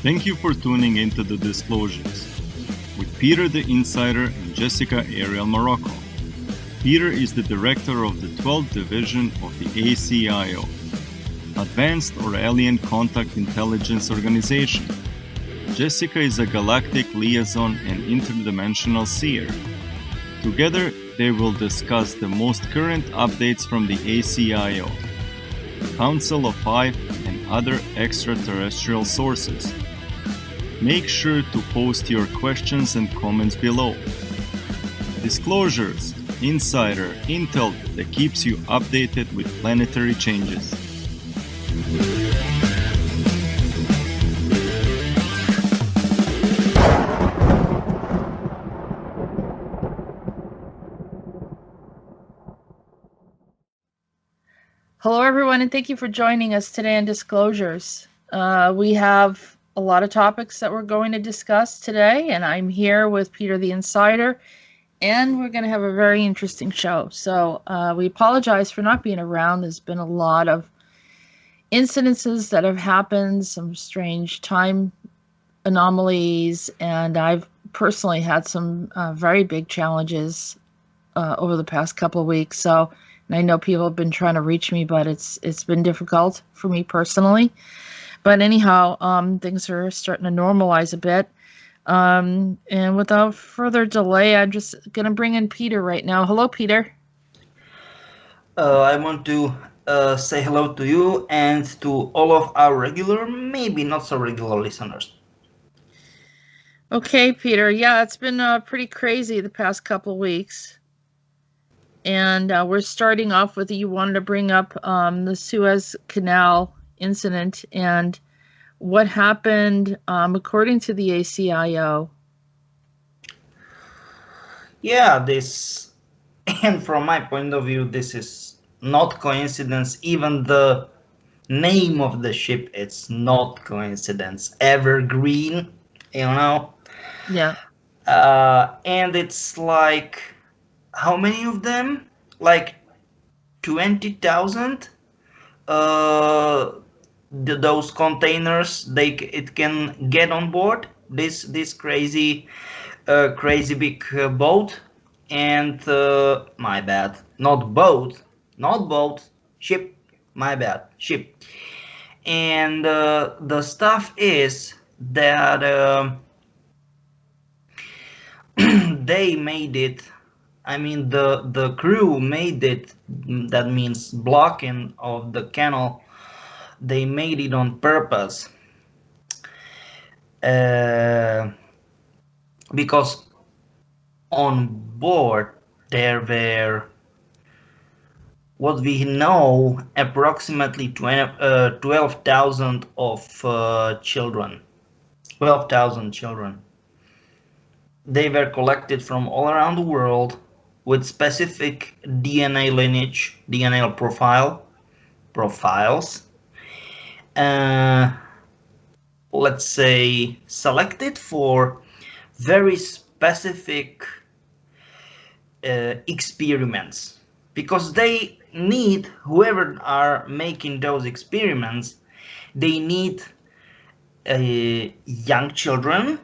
Thank you for tuning into the Disclosures with Peter the Insider and Jessica Arael Morrocco. Peter is the director of the 12th Division of the ACIO, Advanced or Alien Contact Intelligence Organization. Jessica is a galactic liaison and interdimensional seer. Together, they will discuss the most current updates from the ACIO, Council of Five, and other extraterrestrial sources. Make sure to post your questions and comments below. Disclosures, insider intel that keeps you updated with planetary changes. Hello, everyone, and thank you for joining us today on Disclosures. We have a lot of topics that we're going to discuss today, and I'm here with Peter the Insider, and we're going to have a very interesting show. So we apologize for not being around. There's been a lot of incidences that have happened, some strange time anomalies, and I've personally had some very big challenges over the past couple of weeks. So. And I know people have been trying to reach me, but it's been difficult for me personally. But anyhow, things are starting to normalize a bit. And without further delay, I'm just going to bring in Peter right now. Hello, Peter. I want to say hello to you and to all of our regular, maybe not so regular listeners. Okay, Peter. Yeah, it's been pretty crazy the past couple of weeks. And we're starting off with, you wanted to bring up the Suez Canal incident and what happened according to the ACIO. Yeah, this, and from my point of view, this is not coincidence. Even the name of the ship, it's not coincidence. Evergreen, you know? Yeah. And it's like, how many of them? Like 20,000? Those containers it can get on board this crazy big boat, and my bad, not boat, ship, my bad, ship. And the stuff is that they made it. I mean, the crew made it. That means blocking of the canal. They made it on purpose. Because on board there were, what we know, approximately 12,000 of children. 12,000 children. They were collected from all around the world with specific DNA lineage, DNA profiles. Let's say selected for very specific experiments, because they need, whoever are making those experiments, they need young children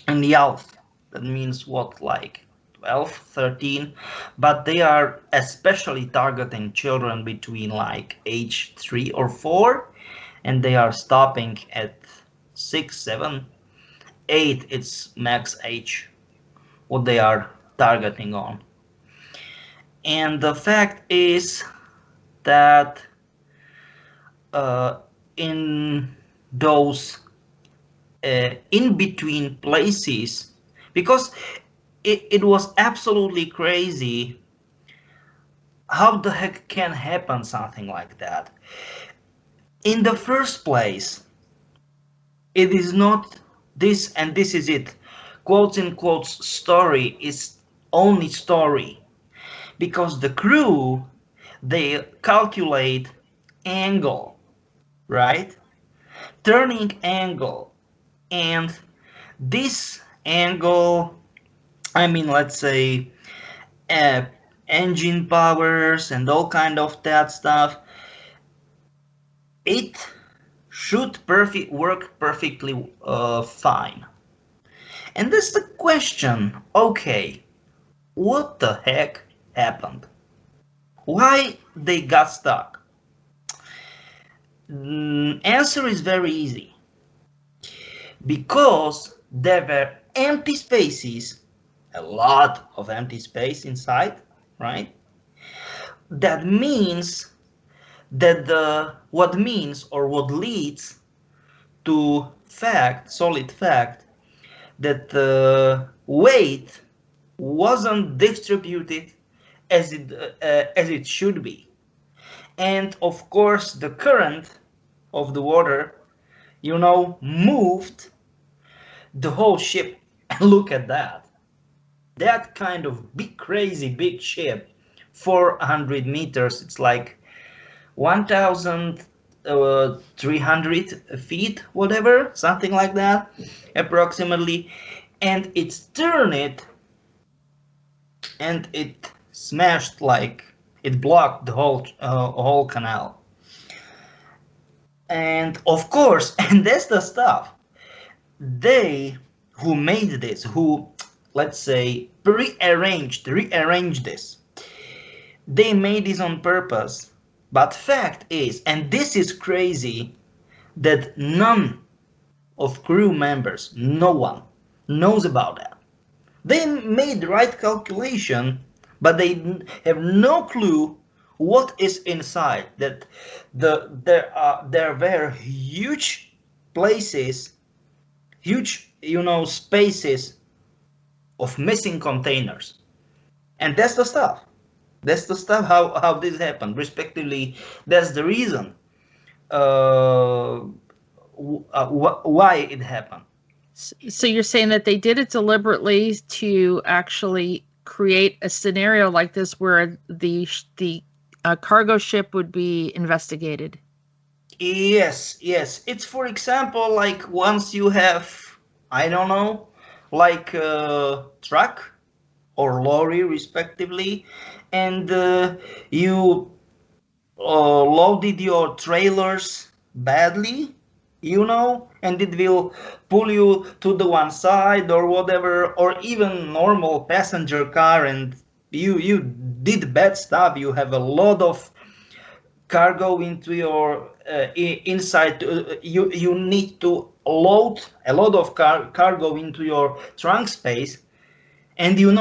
and youth. That means what, like 12, 13, but they are especially targeting children between like age 3 or 4, and they are stopping at 6, 7, 8. It's max age what they are targeting on. And the fact is that in those in between places, because it was absolutely crazy. How the heck can happen something like that? In the first place, it is not this, and this is it, quotes in quotes, story is only story, because the crew, they calculate angle, right? Turning angle, and this angle, I mean, let's say engine powers and all kind of that stuff, it should work perfectly fine. And that's the question. Okay, what the heck happened? Why they got stuck? Answer is very easy. Because there were empty spaces, a lot of empty space inside, right? That means that what leads to solid fact, that the weight wasn't distributed as it should be. And of course, the current of the water, moved the whole ship. Look at that. That kind of big, crazy big ship, 400 meters, it's like 1,300 feet, whatever, something like that, approximately. And it's turned it, and it smashed, like it blocked the whole canal. And of course, and that's the stuff, they who made this, who, let's say, rearranged this, they made this on purpose. But fact is, and this is crazy, that none of crew members, no one, knows about that. They made the right calculation, but they have no clue what is inside. That there were huge places, huge spaces of missing containers, and that's the stuff. That's the stuff how this happened. Respectively, that's the reason why it happened. So you're saying that they did it deliberately to actually create a scenario like this where the cargo ship would be investigated? Yes. It's, for example, like once you have, I don't know, like a truck or lorry, respectively, and you loaded your trailers badly, and it will pull you to the one side or whatever, or even normal passenger car, and you did bad stuff. You have a lot of cargo into your inside. You need to load a lot of cargo into your trunk space, and you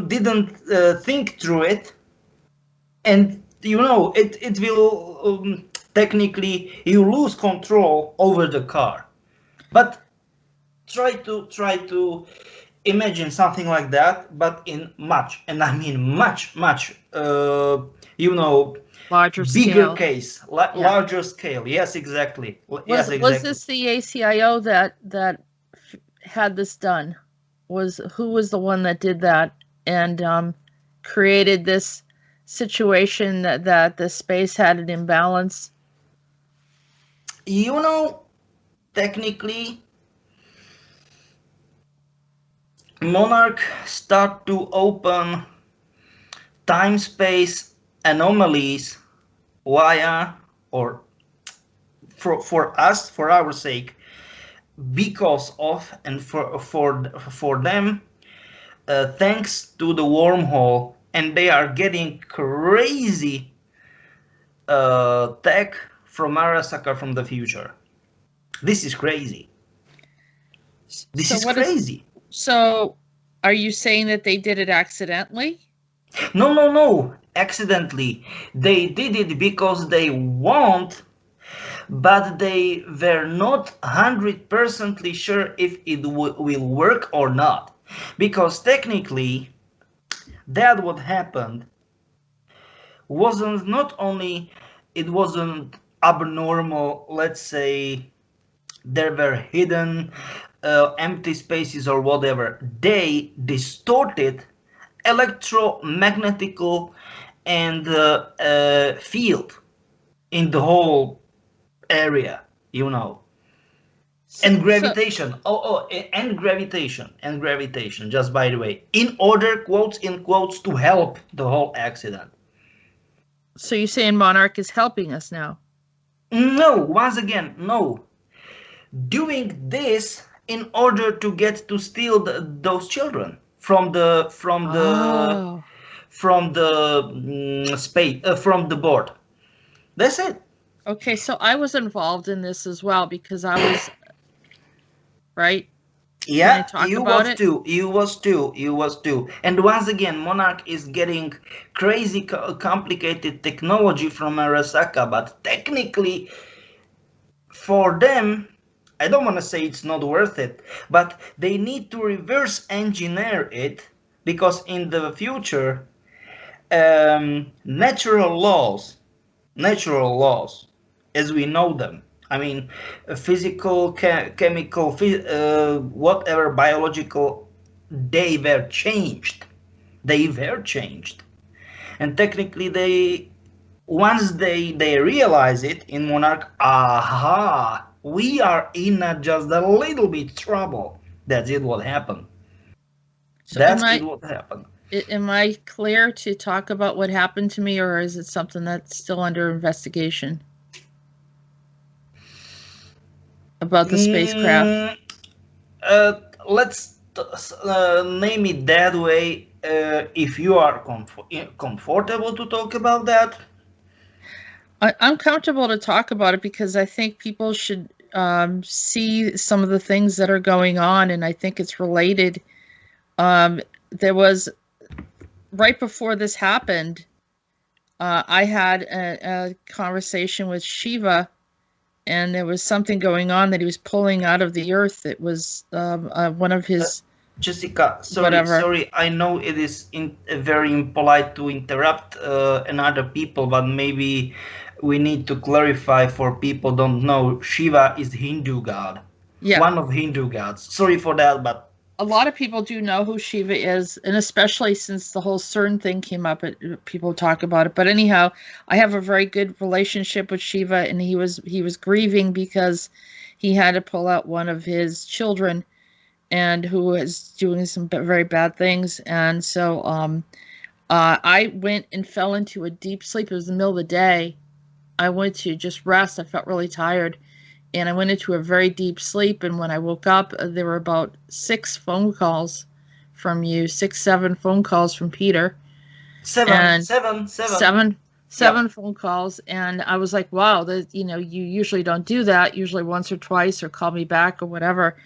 didn't think through it, and it will technically you lose control over the car. But try to imagine something like that, but in much, and I mean much Larger bigger scale. case, larger scale. Yes, exactly. Was this the ACIO that had this done? Who was the one that did that and created this situation that the space had an imbalance? Technically, Monarch start to open time-space anomalies via, or for us, for our sake, because of, and for them, thanks to the wormhole, and they are getting crazy tech from Arasaka from the future. This is crazy. This is crazy. So, are you saying that they did it accidentally? No. Accidentally. They did it because they want, but they were not 100% sure if it will work or not. Because technically, that what happened wasn't not only, it wasn't abnormal, let's say, there were hidden empty spaces or whatever. They distorted electromagnetical and field in the whole area, and gravitation. And gravitation, just by the way, in order, quotes in quotes, to help the whole accident. So you're saying Monarch is helping us now? No, once again, no. Doing this in order to get to steal those children from Oh, space from the board. That's it. okay. So I was involved in this as well because I was, right? Can I Yeah, talk about it? you was too. And once again, Monarch is getting crazy complicated technology from Arasaka, but technically for them, I don't want to say it's not worth it, but they need to reverse engineer it because in the future, natural laws, as we know them, I mean, physical, chemical, whatever, biological, they were changed. They were changed. And technically, once they realize it in Monarch, aha, we are in just a little bit trouble. That's it. What happened? So That's it. What happened? am I clear to talk about what happened to me, or is it something that's still under investigation about the spacecraft? Let's name it that way. If you are comfortable to talk about that. I'm comfortable to talk about it because I think people should see some of the things that are going on, and I think it's related. There was, right before this happened, I had a conversation with Shiva, and there was something going on that he was pulling out of the earth. It was one of his Jessica, whatever. sorry. I know it is very impolite to interrupt another people, but maybe we need to clarify for people don't know. Shiva is Hindu god, Yeah, one of Hindu gods. Sorry for that, but a lot of people do know who Shiva is, and especially since the whole CERN thing came up, people talk about it. But anyhow, I have a very good relationship with Shiva, and he was grieving because he had to pull out one of his children, and who was doing some very bad things. And so I went and fell into a deep sleep. It was the middle of the day. I went to just rest. I felt really tired, and I went into a very deep sleep. And when I woke up, there were about 6 phone calls from you, 6, 7 phone calls from Peter, seven, and seven, seven. seven, Yeah. seven phone calls. And I was like, wow, you usually don't do that. Usually once or twice, or call me back or whatever.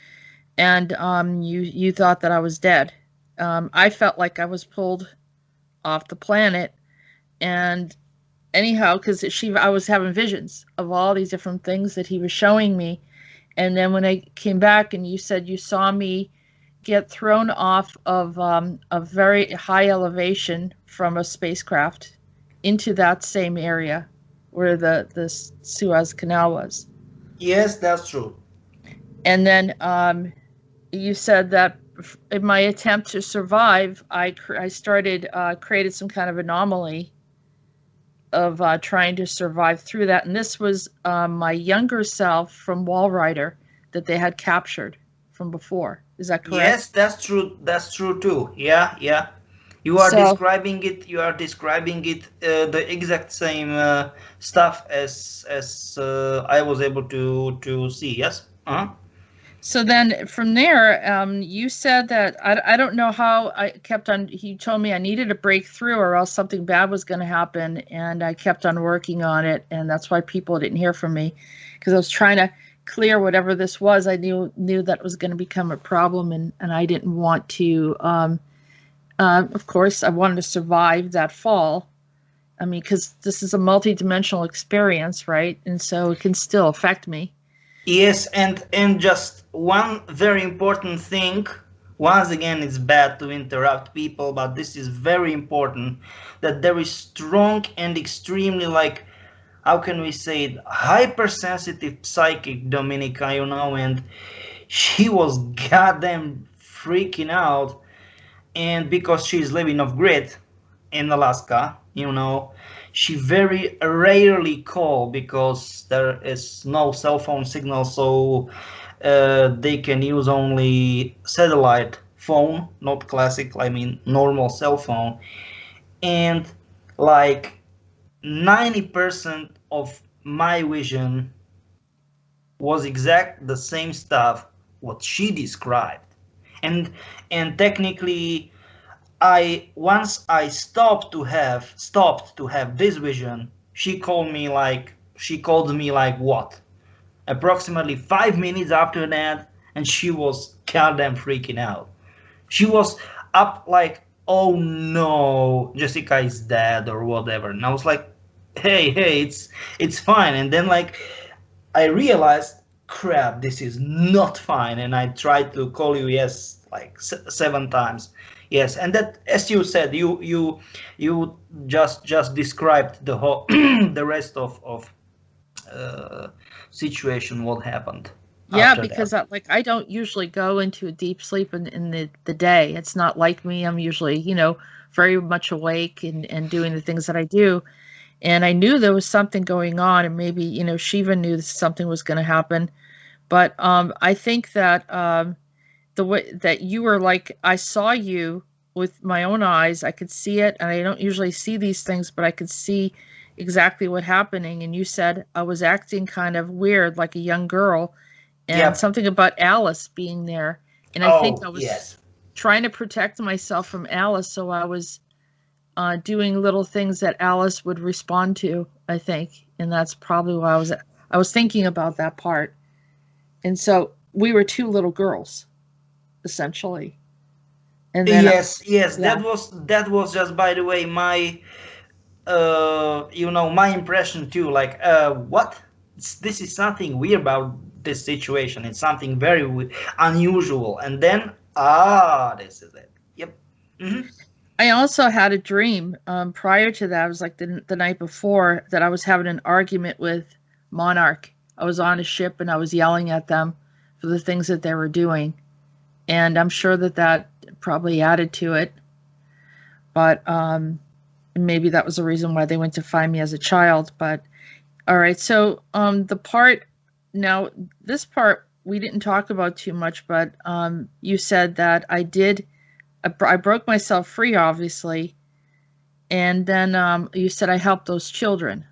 And you thought that I was dead. I felt like I was pulled off the planet. And anyhow, because I was having visions of all these different things that he was showing me. And then when I came back and you said you saw me get thrown off of a very high elevation from a spacecraft into that same area where the Suez Canal was. Yes, that's true. And then you said that in my attempt to survive, I started created some kind of anomaly of trying to survive through that. And this was my younger self from Walrider that they had captured from before. Is that correct? Yes, that's true. That's true too. Yeah, yeah. You are So, describing it. You are describing it the exact same stuff as I was able to see. Yes. Uh-huh. so then from there, you said that I don't know how I kept on. He told me I needed a breakthrough or else something bad was going to happen, and I kept on working on it, and that's why people didn't hear from me, because I was trying to clear whatever this was. I knew that was going to become a problem, and I didn't want to. Of course, I wanted to survive that fall. I mean, because this is a multi-dimensional experience, right? And so it can still affect me. Yes, and just one very important thing. Once again, it's bad to interrupt people, but this is very important. That there is strong and extremely, like, how can we say it, hypersensitive psychic Dominica, and she was goddamn freaking out, and because she's living off grid in Alaska, she very rarely call because there is no cell phone signal, so they can use only satellite phone, not classic, I mean normal cell phone. And like 90% of my vision was exact the same stuff what she described. And technically, I once I stopped to have this vision, she called me like what? Approximately 5 minutes after that, and she was goddamn freaking out. She was up like, oh no, Jessica is dead or whatever. And I was like, hey, it's fine. And then like I realized, crap, this is not fine. And I tried to call you, yes, like 7 times. Yes, and that, as you said, you just described the whole the rest of uh, situation what happened Yeah, after that. because I don't usually go into a deep sleep in the day. It's not like me. I'm usually, very much awake and doing the things that I do. And I knew there was something going on, and maybe, Shiva knew that something was going to happen. But I think that the way that you were like, I saw you with my own eyes. I could see it, and I don't usually see these things, but I could see exactly what happening. And you said I was acting kind of weird, like a young girl, and Yep. something about Alice being there. And I think Oh I was yes. trying to protect myself from Alice, so I was doing little things that Alice would respond to, I think, and that's probably why I was thinking about that part. And so we were two little girls, essentially. And then, Yes, yeah, that was just, by the way, my my impression too. Like, what? This is something weird about this situation. It's something very unusual. And then, this is it. Yep. Hmm. I also had a dream prior to that. It was like the night before that I was having an argument with Monarch. I was on a ship and I was yelling at them for the things that they were doing. And I'm sure that probably added to it. But maybe that was the reason why they went to find me as a child. But all right, so the part now, this part we didn't talk about too much, but you said that I broke myself free, obviously, and then you said I helped those children,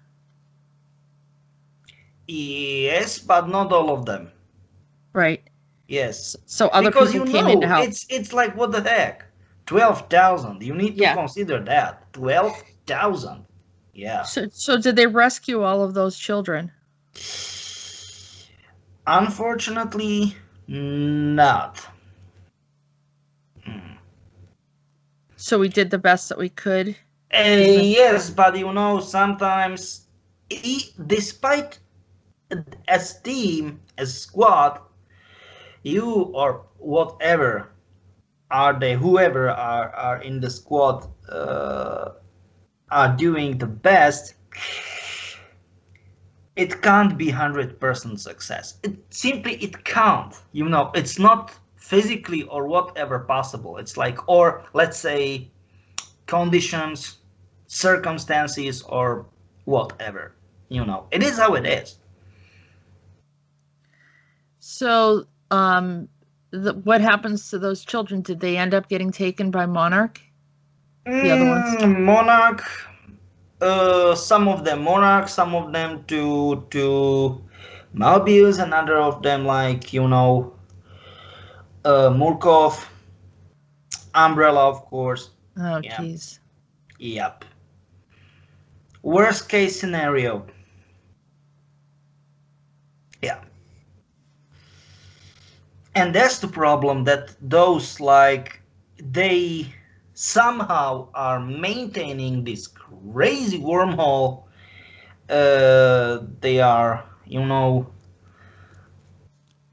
Yes, but not all of them. right? Yes, So other because people came in to help. it's like, what the heck, 12,000. You need to Yeah. consider that 12,000. Yeah. So did they rescue all of those children? Unfortunately, not. So we did the best that we could. Yes, but sometimes, despite as team, as squad, you or whatever are they, whoever are in the squad, are doing the best, it can't be 100% success. It can't. It's not physically or whatever possible. It's like, or let's say, conditions, circumstances, or whatever. It is how it is. So what happens to those children? Did they end up getting taken by Monarch? The other ones? Monarch, some of them Monarch, some of them to Malbius, another of them like Murkov, Umbrella, of course. Oh, Yeah. geez. Yep. Worst case scenario. Yeah. And that's the problem, that those, like, they somehow are maintaining this crazy wormhole. They are,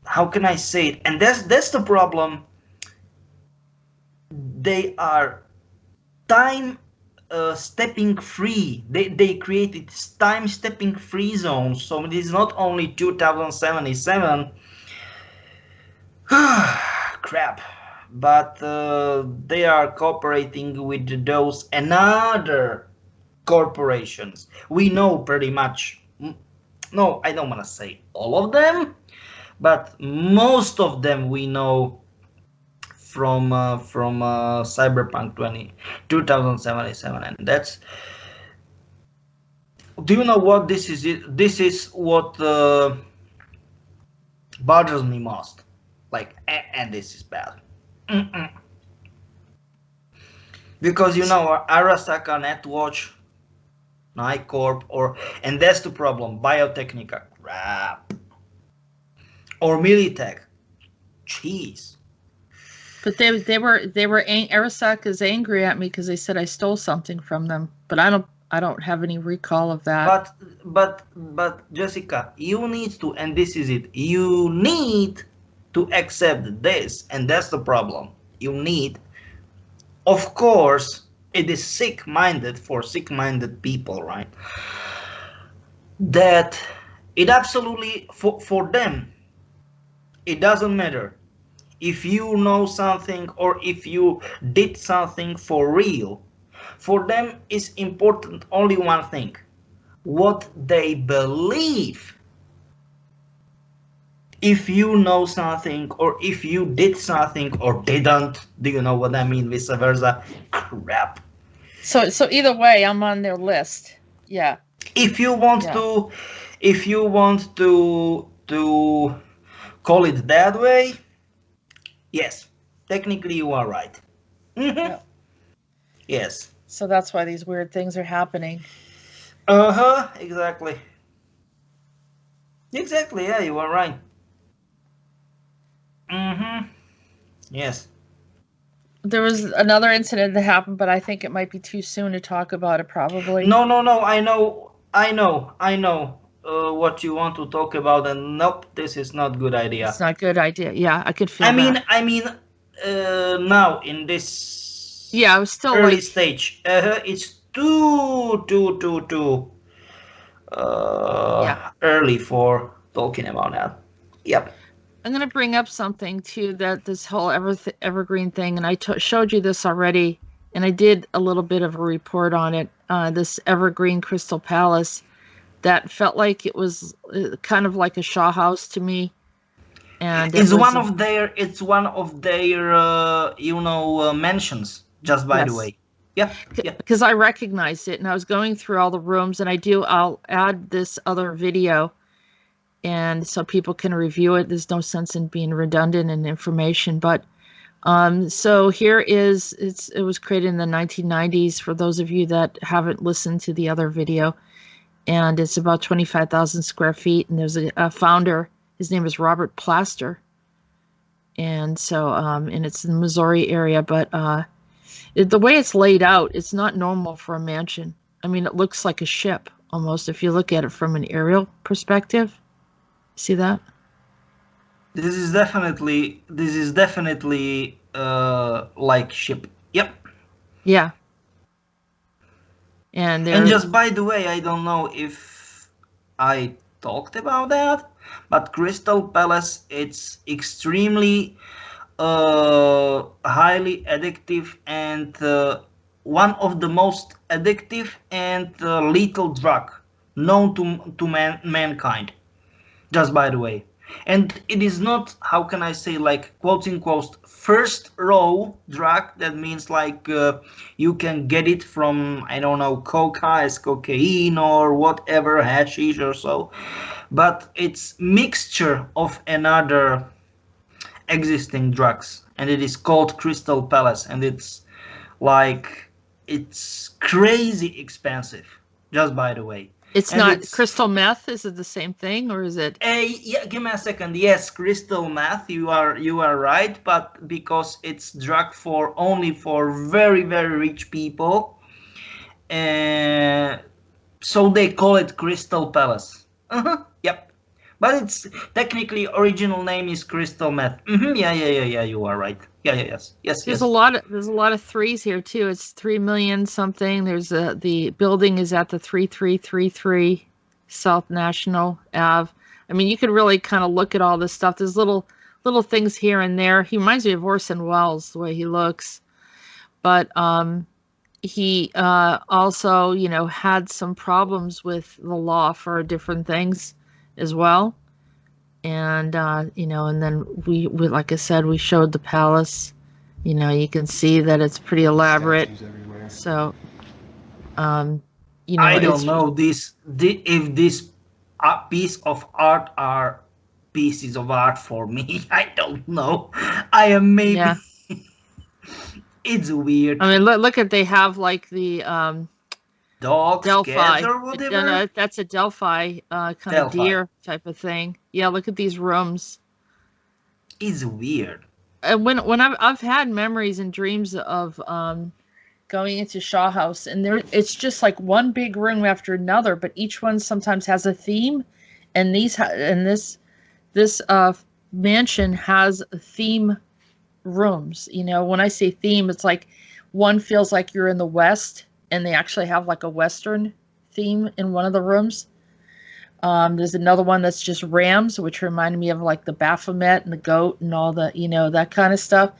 how can I say it? And that's the problem. They are time stepping free. They created time stepping free zones. So it is not only 2077. Crap. But they are cooperating with those another corporations. We know pretty much. No, I don't want to say all of them, but most of them we know from Cyberpunk 2077, and Do you know what this is? This is what bothers me most. Like, and this is bad. Mm-mm. Because Arasaka, Netwatch, Nycorp, and that's the problem. Biotechnica, crap. Or Militech, cheese. But Arasaka is angry at me because they said I stole something from them. But I don't have any recall of that. But Jessica, you need to, and this is it. You need to accept this, and that's the problem. You need, of course, it is sick-minded for sick-minded people, right? That it absolutely for them, it doesn't matter if you know something or if you did something for real. For them is important only one thing: what they believe. If you know something or if you did something or didn't, do you know what I mean? Vice versa. Crap. So either way, I'm on their list. Yeah. If you want to call it that way, yes, technically you are right. Yeah. Yes. So that's why these weird things are happening. Exactly. Exactly, yeah, you are right. Yes. There was another incident that happened, but I think it might be too soon to talk about it, probably. No, I know what you want to talk about, and nope, this is not good idea. It's not a good idea. Yeah, I could feel that. I mean, now in this I was still early stage, it's too early for talking about that. Yep. I'm going to bring up something too, that this whole Evergreen thing, and I showed you this already, and I did a little bit of a report on it. This Evergreen Crystal Palace that felt like it was kind of like a Shaw house to me. And it's one of their mansions, just by the way. Yeah. Because I recognized it, and I was going through all the rooms, and I'll add this other video, and so people can review it. There's no sense in being redundant in information, but so here it was created in the 1990s for those of you that haven't listened to the other video, and it's about 25,000 square feet, and there's a founder. His name is Robert Plaster, and so and it's in the Missouri area, but the way it's laid out, it's not normal for a mansion. I mean, it looks like a ship almost if you look at it from an aerial perspective. See that? This is definitely like ship. Yep. Yeah. And just by the way, I don't know if I talked about that, but Crystal Palace, it's extremely highly addictive and one of the most addictive and lethal drug known to mankind. Just by the way. And it is not, how can I say, like, quote unquote, first row drug. That means like you can get it from, I don't know, coca as cocaine or whatever, hashish or so. But it's mixture of another existing drugs. And it is called Crystal Palace. And it's like, it's crazy expensive. Just by the way. It's not crystal meth. Is it the same thing, or is it? Yeah, give me a second. Yes, crystal meth. You are right, but because it's drug only for very rich people, so they call it Crystal Palace. Yep. But it's technically original name is crystal meth. Yeah. You are right. Yes. There's a lot of threes here too. It's 3 million something. There's the building is at the 3333 South National Ave. I mean, you could really kind of look at all this stuff. There's little things here and there. He reminds me of Orson Welles the way he looks, but he also had some problems with the law for different things as well. And and then we like I said, we showed the palace. You can see that it's pretty elaborate. So you know, I don't it's know if this piece of art are pieces of art for me. I don't know. I am maybe. yeah. It's weird. I mean, look at they have like the Dogs, cats, Delphi. or whatever. That's a Delphi kind of Delphi. deer type of thing. Yeah, look at these rooms. It's weird. And when I've had memories and dreams of going into Shaw House, and there it's just like one big room after another, but each one sometimes has a theme, and this mansion has theme rooms. You know, when I say theme, it's like one feels like you're in the West, and they actually have like a Western theme in one of the rooms. There's another one that's just rams, which reminded me of like the Baphomet and the goat and all the, you know, that kind of stuff.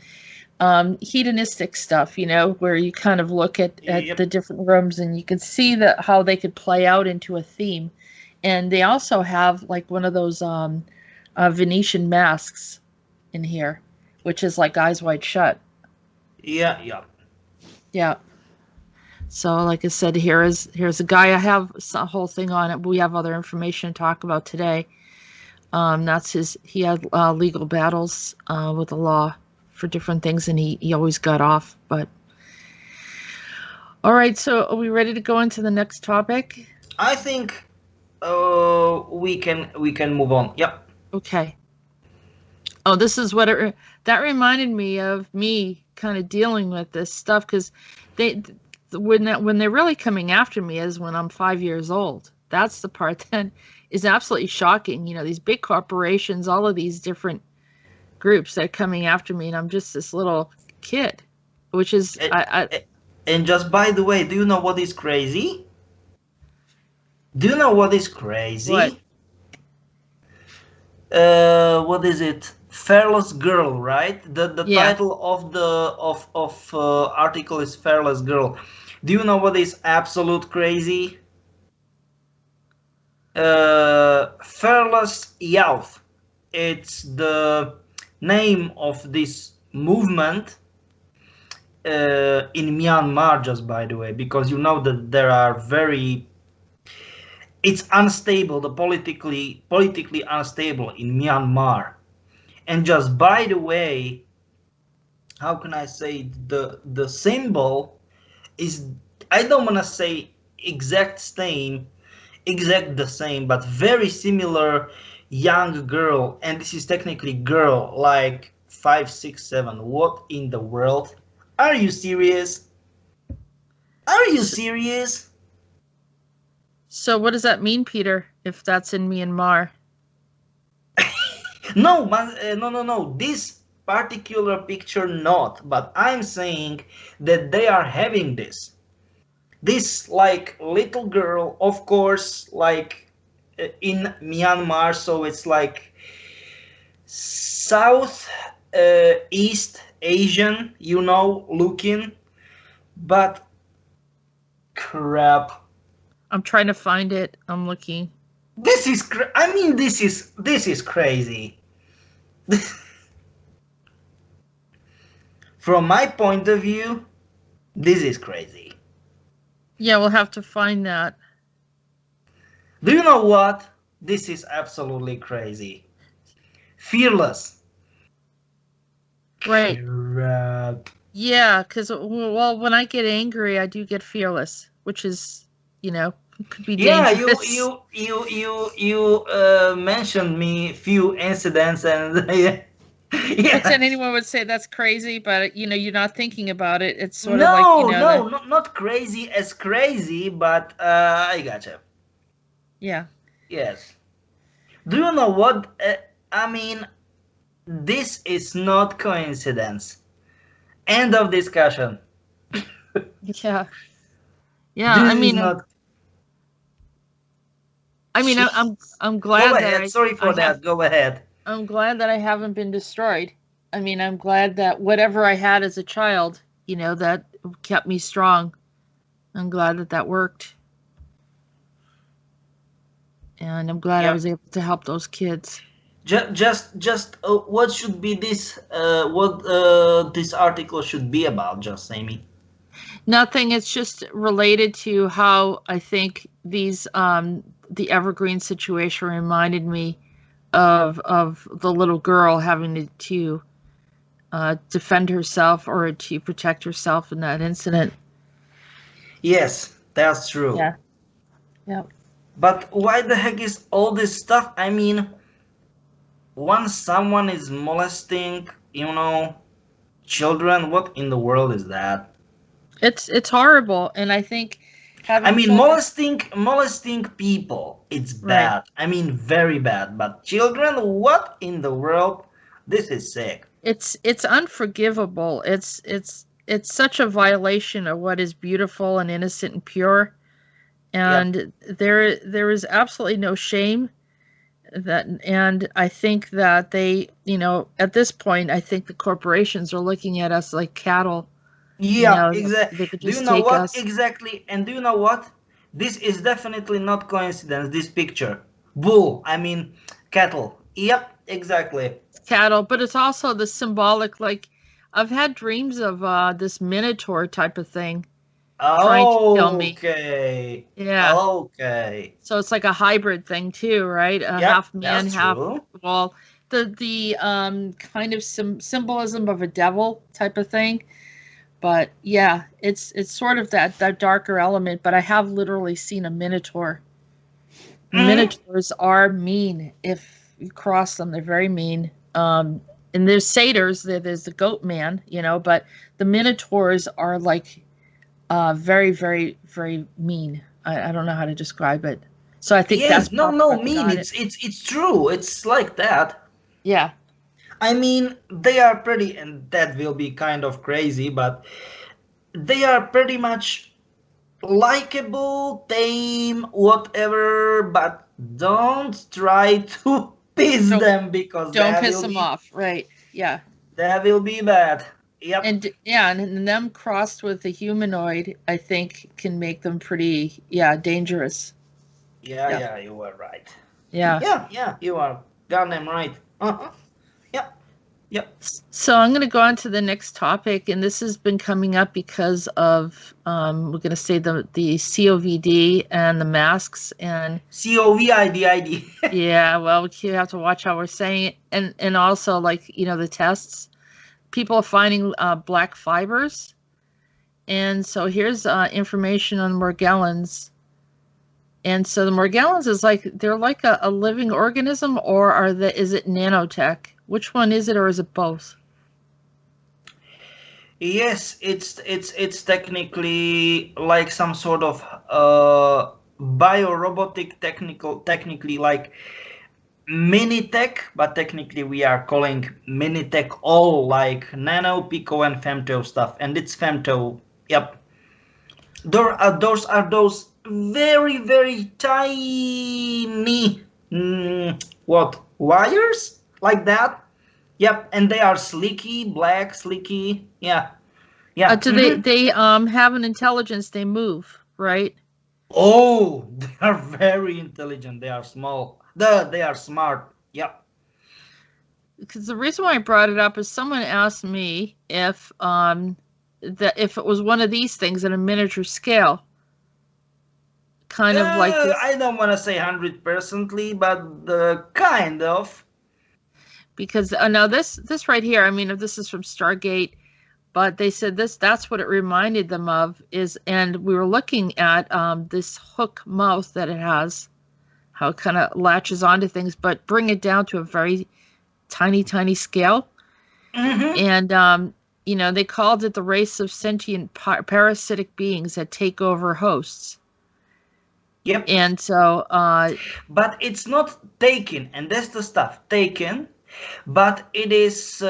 Hedonistic stuff, you know, where you kind of look at Yep. the different rooms and you can see that how they could play out into a theme. And they also have like one of those Venetian masks in here, which is like Eyes Wide Shut. Yeah, yeah. Yeah. So, like I said, here's a guy. I have a whole thing on it. But we have other information to talk about today. That's his. He had legal battles with the law for different things, and he always got off. But all right. So, are we ready to go into the next topic? I think we can move on. Yep. Okay. Oh, this is what that reminded me of me kind of dealing with this stuff because when they're really coming after me is when I'm 5 years old. That's the part that is absolutely shocking. You know, these big corporations, all of these different groups that are coming after me, and I'm just this little kid, which is And just by the way, do you know what is crazy? Do you know what is crazy? What? What is it? Fearless Girl, right? The Yeah. title of the article is Fearless Girl. Do you know what is absolute crazy? Fearless Youth. It's the name of this movement in Myanmar, just by the way, because you know that there are it's unstable, the politically unstable in Myanmar. And just by the way, how can I say, the symbol is, I don't want to say exact the same, but very similar young girl, and this is technically girl, like 5, 6, 7. What in the world? Are you serious? Are you serious? So what does that mean, Peter? If that's in Myanmar? No, man, no. This particular picture not, but I'm saying that they are having this. This like little girl, of course, like in Myanmar, so it's like South East Asian, you know, looking, but crap. I'm trying to find it. I'm looking. This is I mean this is crazy. From my point of view, this is crazy. Yeah, we'll have to find that. Do you know what? This is absolutely crazy. Fearless. Right. Crap. Yeah, because well, when I get angry, I do get fearless, which is, you know, could be dangerous. You mentioned me few incidents and yeah. But then anyone would say that's crazy, but you know, you're not thinking about it. It's sort No, of like, you know, not crazy as crazy, but I gotcha. Yeah. Yes. Do you know what? I mean, this is not coincidence. End of discussion. Yeah. Yeah, This I mean, is not. I'm glad Go that ahead. Sorry for that. Go ahead. I'm glad that I haven't been destroyed. I mean, I'm glad that whatever I had as a child, you know, that kept me strong. I'm glad that that worked. And I'm glad I was able to help those kids. Just what should be this? What this article should be about? Just Amy. Nothing. It's just related to how I think these the Evergreen situation reminded me of the little girl having to defend herself or to protect herself in that incident. Yes, that's true. Yeah. Yeah. But why the heck is all this stuff? I mean, once someone is molesting, children, what in the world is that? It's horrible, and I think I having mean, children. molesting people, it's Right. bad. I mean, very bad. But children, what in the world? This is sick. It's unforgivable. It's such a violation of what is beautiful and innocent and pure. Yep. And there is absolutely no shame that, and I think that they, at this point, I think the corporations are looking at us like cattle. Yeah, exactly. They could Do you just know take what us. exactly? And do you know what? This is definitely not coincidence. This picture, bull. I mean, cattle. Yep, exactly. Cattle, but it's also the symbolic, like I've had dreams of this minotaur type of thing trying to kill me. Okay. Yeah. Okay. So it's like a hybrid thing too, right? A Yep, half man, that's half, true. well, the kind of symbolism of a devil type of thing. But yeah, it's sort of that darker element, but I have literally seen a minotaur. Hmm. Minotaurs are mean. If you cross them, they're very mean. And there's satyrs, there's the goat man, but the minotaurs are like very, very, very mean. I don't know how to describe it. So I think that's Yes, no, probably no, why they mean got it. it's true. It's like that. Yeah. I mean, they are pretty, and that will be kind of crazy, but they are pretty much likable, tame, whatever, but don't try to piss Don't them because don't piss them off. Right. Yeah. that will be bad. Yep. And yeah, and them crossed with a humanoid, I think, can make them pretty, dangerous. Yeah, Yeah. yeah, you are right. Yeah. Yeah, yeah, you are goddamn right. Uh-huh. Yep. Yep. So I'm going to go on to the next topic, and this has been coming up because of we're going to say the COVID and the masks, and COVID. yeah, well, you have to watch how we're saying it, and also like the tests. People are finding black fibers, and so here's information on Morgellons. And so the Morgellons is like they're like a living organism, or is it nanotech? Which one is it, or is it both? Yes, it's technically like some sort of biorobotic technically like mini tech, but technically we are calling mini tech all like nano, pico, and femto stuff, and it's femto. Yep, those very very tiny what wires like that. Yep, and they are slicky, black, slicky. Yeah, yeah. Do they have an intelligence? They move, right? Oh, they are very intelligent. They are small. They are smart. Yep. Because the reason why I brought it up is someone asked me if if it was one of these things at a miniature scale, kind of like this, I don't want to say 100%ly, but kind of. because now this right here, I mean, if this is from Stargate, but they said that's what it reminded them of is, and we were looking at this hook mouth that it has, how it kind of latches onto things, but bring it down to a very tiny scale. Mm-hmm. And they called it the race of sentient parasitic beings that take over hosts. Yep. And so but it's not taken, and that's the stuff taken, but it is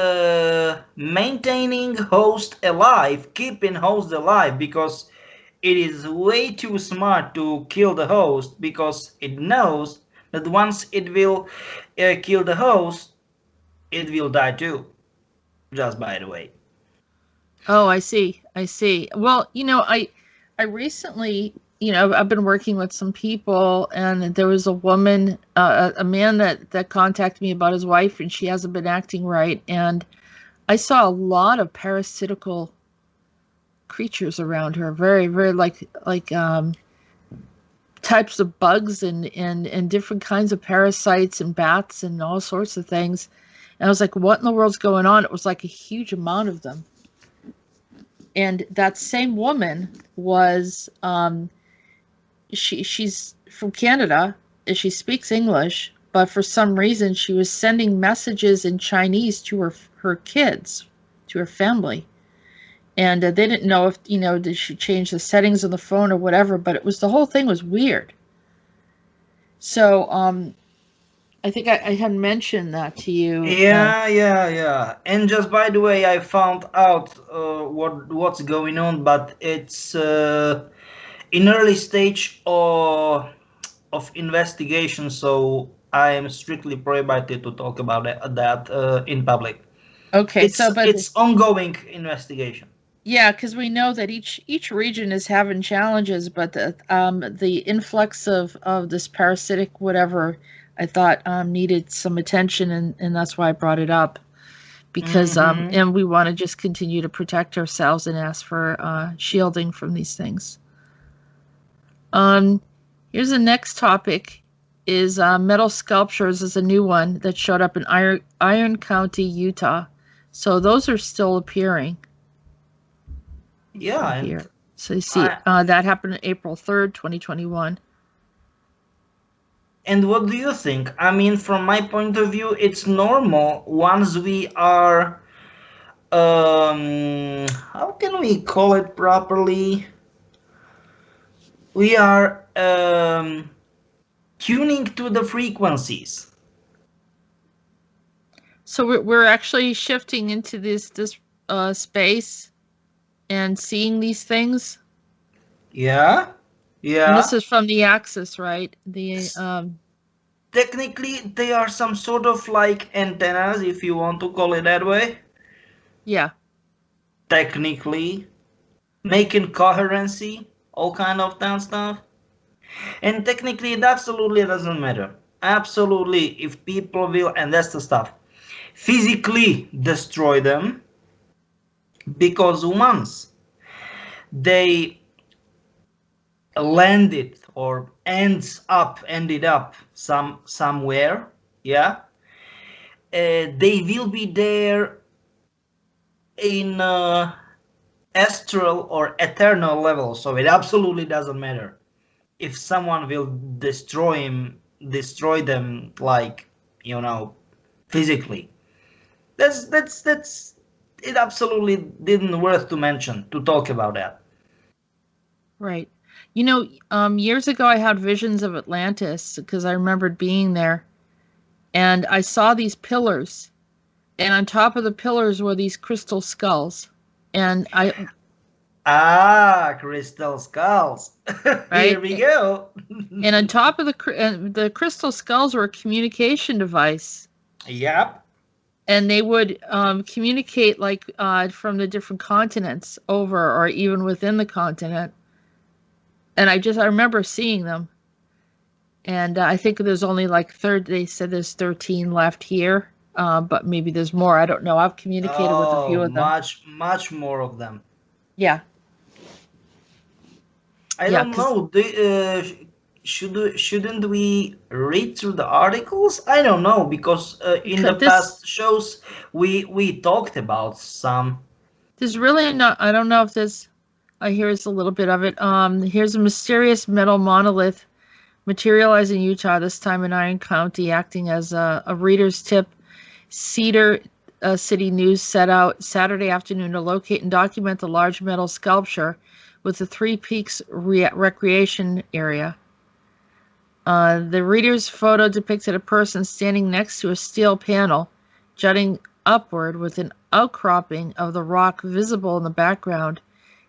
maintaining host alive, keeping host alive, because it is way too smart to kill the host, because it knows that once it will kill the host, it will die too. Just by the way. oh, I see. Well, I recently, I've been working with some people, and there was a woman, a man that contacted me about his wife, and she hasn't been acting right, and I saw a lot of parasitical creatures around her, very, very like types of bugs and different kinds of parasites and bats and all sorts of things. And I was like, what in the world's going on? It was like a huge amount of them. And that same woman was she's from Canada and she speaks English, but for some reason she was sending messages in Chinese to her kids, to her family. And they didn't know if, did she change the settings of the phone or whatever, but the whole thing was weird. So I think I had mentioned that to you. Yeah. And just by the way, I found out what's going on, but it's in early stage of investigation, so I am strictly prohibited to talk about that in public. Okay, it's ongoing investigation. Yeah, because we know that each region is having challenges, but the influx of this parasitic whatever I thought needed some attention, and that's why I brought it up, because and we want to just continue to protect ourselves and ask for shielding from these things. Here's the next topic: is metal sculptures is a new one that showed up in Iron County, Utah. So those are still appearing. Yeah, here. So you see, that happened on April 3rd, 2021. And what do you think? I mean, from my point of view, it's normal once we are, how can we call it properly? We are tuning to the frequencies. So we're actually shifting into this space and seeing these things. Yeah. And this is from the axis, right? Technically, they are some sort of like antennas, if you want to call it that way. Yeah. Technically, making coherency, all kind of that stuff. And technically, it absolutely doesn't matter. Absolutely, if people will, and that's the stuff, physically destroy them, because once they landed or ended up somewhere, yeah, they will be there in astral or eternal level, so it absolutely doesn't matter if someone will destroy them, like, physically. That's it. Absolutely didn't worth to mention, to talk about that. Right. Years ago I had visions of Atlantis because I remembered being there, and I saw these pillars, and on top of the pillars were these crystal skulls, and crystal skulls. Right? Here we go. And on top of the crystal skulls were a communication device. Yep. And they would communicate like from the different continents over, or even within the continent. And I remember seeing them. And I think there's only they said there's 13 left here, but maybe there's more. I don't know. I've communicated with a few of them. Much more of them. Yeah. I don't know. Shouldn't we read through the articles? I don't know, because in the past shows we talked about some. There's really not. I don't know if there's. Here's a little bit of it. Here's a mysterious metal monolith materialized in Utah, this time in Iron County, acting as a reader's tip. Cedar City News set out Saturday afternoon to locate and document the large metal sculpture with the Three Peaks recreation area. The reader's photo depicted a person standing next to a steel panel, jutting upward with an outcropping of the rock visible in the background,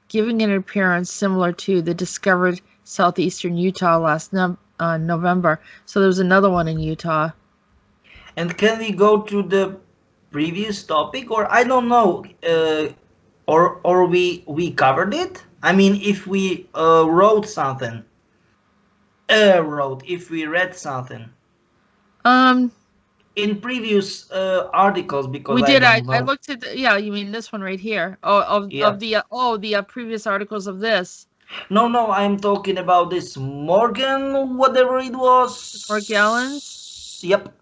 giving an appearance similar to the discovered southeastern Utah last November. So there's another one in Utah. And can we go to the previous topic, or I don't know, or we covered it? I mean, if we wrote something, if we read something. in previous articles, because We I did. don't I know. looked at yeah. You mean this one right here? Oh, Yeah. of the previous articles of this No, I'm talking about this Morgan, whatever it Morgellons. was. Yep.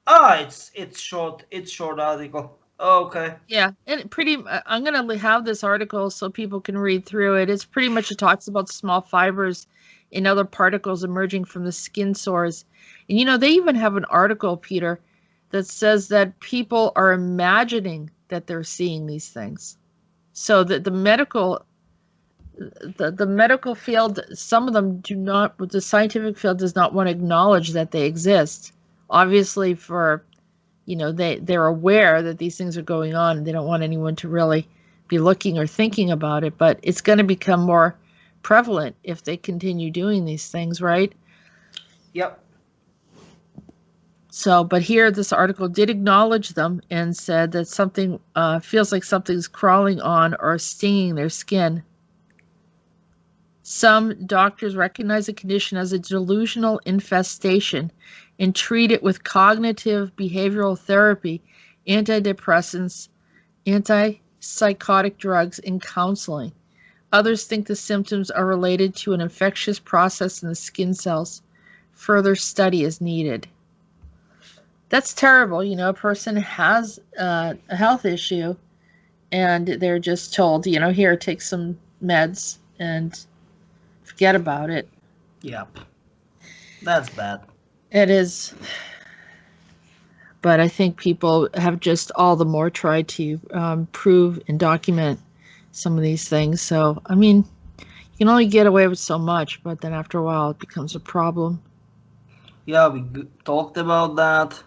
Ah, it's short. It's short article. Okay. Yeah, and I'm gonna have this article so people can read through it. It's pretty much, it talks about small fibers and other particles emerging from the skin sores, and they even have an article, Peter, that says that people are imagining that they're seeing these things. So that the medical field, some of them do not, the scientific field does not want to acknowledge that they exist. Obviously, for they're aware that these things are going on, and they don't want anyone to really be looking or thinking about it, but it's going to become more prevalent if they continue doing these things, right? Yep. So, but here this article did acknowledge them and said that something feels like something's crawling on or stinging their skin. Some doctors recognize the condition as a delusional infestation and treat it with cognitive behavioral therapy, antidepressants, antipsychotic drugs, and counseling. Others think the symptoms are related to an infectious process in the skin cells. Further study is needed. That's terrible. A person has a health issue and they're just told, here, take some meds and forget about it. Yep. That's bad. It is. But I think people have just all the more tried to prove and document some of these things. So, I mean, you can only get away with so much, but then after a while it becomes a problem. Yeah, we talked about that.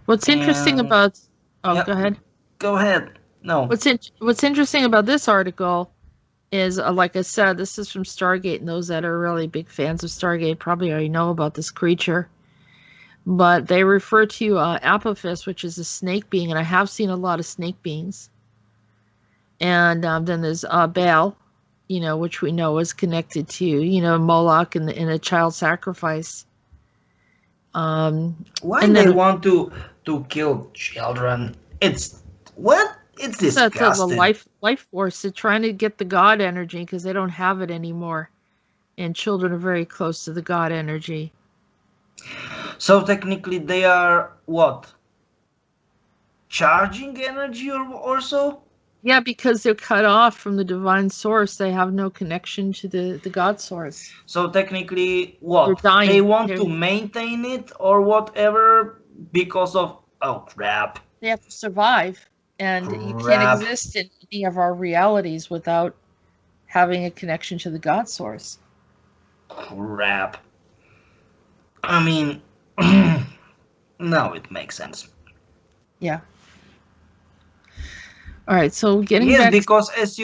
What's interesting about... Oh, yep. Go ahead. Go ahead. No. What's interesting about this article is, like I said, this is from Stargate, and those that are really big fans of Stargate probably already know about this creature. But they refer to Apophis, which is a snake being, and I have seen a lot of snake beings. And then there's Baal, which we know is connected to, Moloch and a child sacrifice. Why they want to kill children? It's what? It's disgusting. It's a life force. They're trying to get the God energy because they don't have it anymore, and children are very close to the God energy. So technically, they are what? Charging energy or so? Yeah, because they're cut off from the divine source. They have no connection to the God source. So technically, what? They're dying. They want to maintain it or whatever because of... Oh, crap. They have to survive. And you can't exist in any of our realities without having a connection to the God source. Crap. I mean, no, it makes sense. Yeah. All right, so getting back... Yes, because as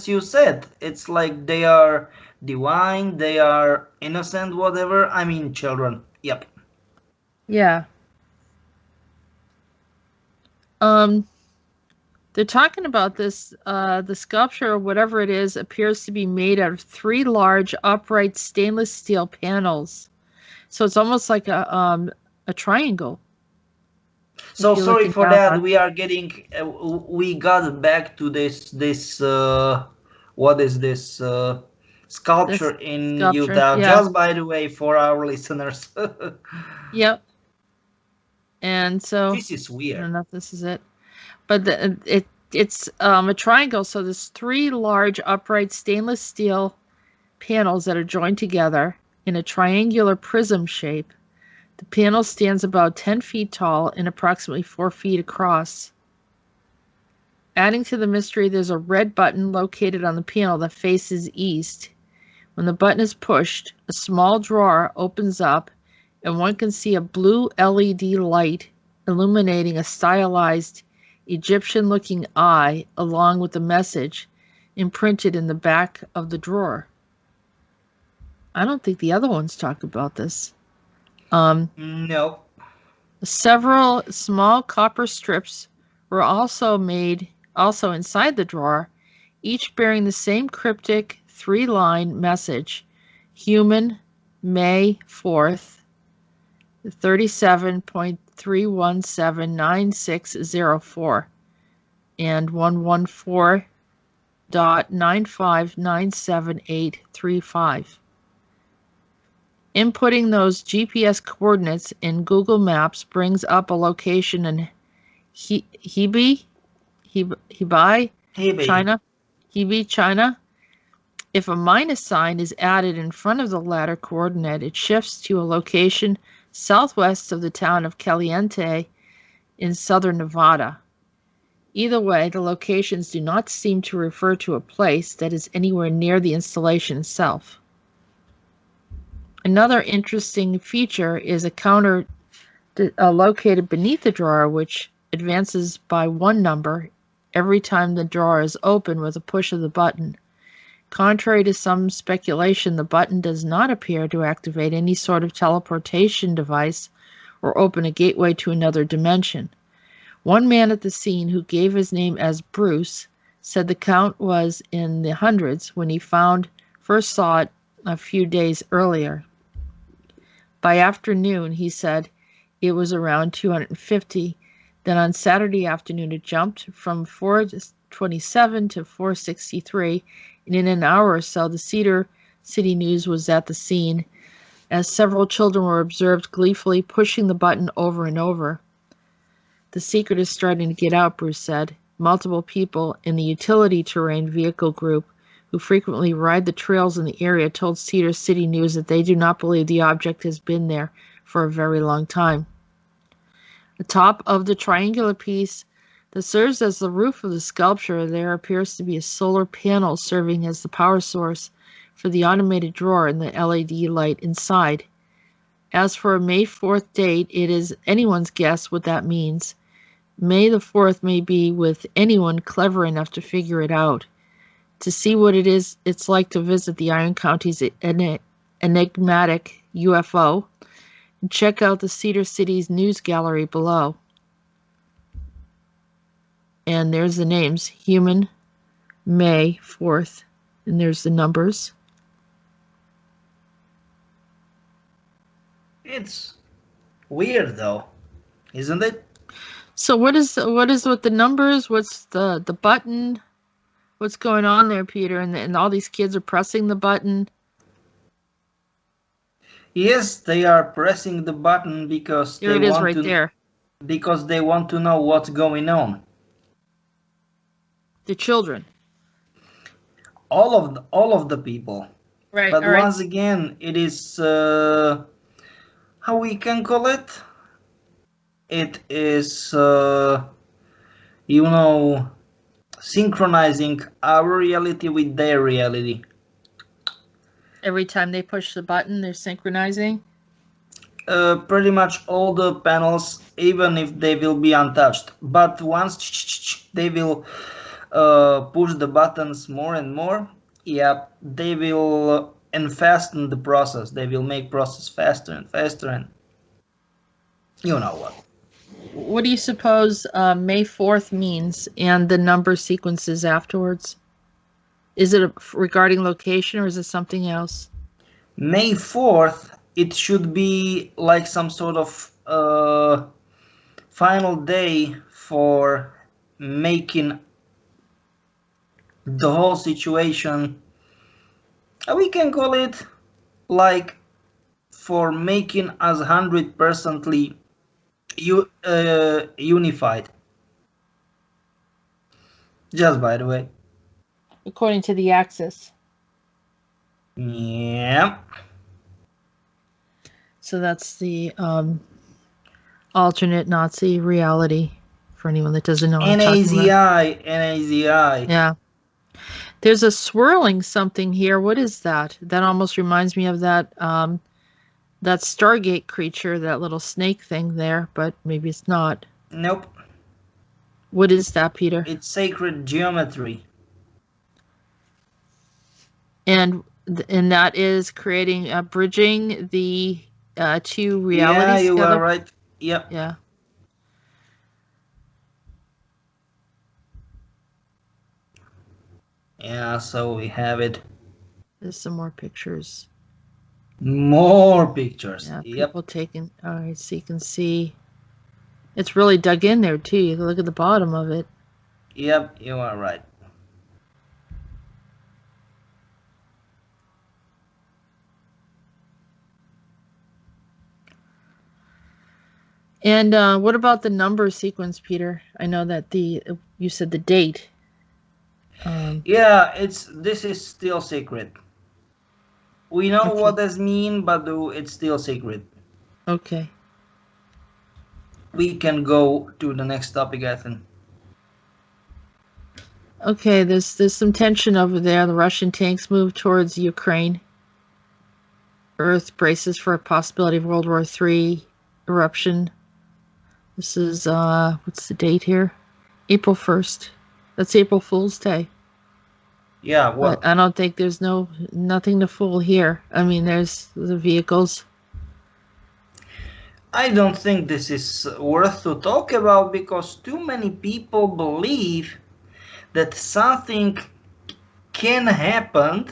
you said, it's like they are divine, they are innocent, whatever. I mean, children. Yep. Yeah. They're talking about this, the sculpture, or whatever it is, appears to be made out of 3 large upright stainless steel panels. So it's almost like a triangle. So sorry for that. We are getting, we got back to this what is this sculpture in Utah? Yeah. Just by the way, for our listeners. Yep. And so this is weird. I don't know if this is it, but it's a triangle. So there's 3 large upright stainless steel panels that are joined together in a triangular prism shape. The panel stands about 10 feet tall and approximately 4 feet across. Adding to the mystery, there's a red button located on the panel that faces east. When the button is pushed, a small drawer opens up and one can see a blue LED light illuminating a stylized Egyptian-looking eye along with the message imprinted in the back of the drawer. I don't think the other ones talk about this. No. Several small copper strips were also inside the drawer, each bearing the same cryptic 3-line message: Human, May 4th, 37.3179604 and 114.9597835. Inputting those GPS coordinates in Google Maps brings up a location in Hebei, China. Hebei, China. If a minus sign is added in front of the latter coordinate, it shifts to a location southwest of the town of Caliente in southern Nevada. Either way, the locations do not seem to refer to a place that is anywhere near the installation itself. Another interesting feature is a counter located beneath the drawer, which advances by one number every time the drawer is opened with a push of the button. Contrary to some speculation, the button does not appear to activate any sort of teleportation device or open a gateway to another dimension. One man at the scene, who gave his name as Bruce, said the count was in the hundreds when he first saw it a few days earlier. By afternoon, he said, it was around 250. Then on Saturday afternoon, it jumped from 427 to 463, and in an hour or so, the Cedar City News was at the scene, as several children were observed gleefully pushing the button over and over. The secret is starting to get out, Bruce said. Multiple people in the utility terrain vehicle group who frequently ride the trails in the area told Cedar City News that they do not believe the object has been there for a very long time. Atop of the triangular piece that serves as the roof of the sculpture, there appears to be a solar panel serving as the power source for the automated drawer and the LED light inside. As for a May 4th date, it is anyone's guess what that means. May the 4th may be with anyone clever enough to figure it out. To see what it's like to visit the Iron County's enigmatic UFO, and check out the Cedar City's news gallery below. And there's the names, Human, May 4th, and there's the numbers. It's weird though, isn't it? So what is with the numbers? What's the button? What's going on there, Peter? And all these kids are pressing the button. Yes, they are pressing the button because there they it is, want right to. There. Because they want to know what's going on. The children. All of the people. Right. But all once right. again, it is how we can call it. It is synchronizing our reality with their reality. Every time they push the button, they're synchronizing? Pretty much all the panels, even if they will be untouched. But once they will push the buttons more and more, they will unfasten the process. They will make process faster and faster, and you know what. What do you suppose May 4th means and the number sequences afterwards? Is it regarding location or is it something else? May 4th, it should be like some sort of final day for making the whole situation, we can call it like for making us 100% unified. Just by the way. According to the Axis. Yeah. So that's the alternate Nazi reality for anyone that doesn't know what I'm talking about. NAZI. Yeah. There's a swirling something here. What is that? That almost reminds me of that that Stargate creature, that little snake thing there, but maybe it's not. Nope. What is that, Peter? It's sacred geometry. And that is creating bridging the two realities you together? are right. Yep. Yeah. Yeah, so we have it. There's some more pictures. More pictures. Yeah, Yep. people taking. All right, so you can see it's really dug in there too. You can look at the bottom of it. Yep, you are right. And what about the number sequence, Peter? I know that you said the date. Yeah, this is still secret. We know Okay. what this mean, but it's still secret. Okay. We can go to the next topic, I think. Okay, there's some tension over there. The Russian tanks move towards Ukraine. Earth braces for a possibility of World War III eruption. This is what's the date here? April 1st. That's April Fool's Day. Yeah, But well, I don't think there's nothing to fool here. I mean, there's the vehicles. I don't think this is worth to talk about because too many people believe that something can happen.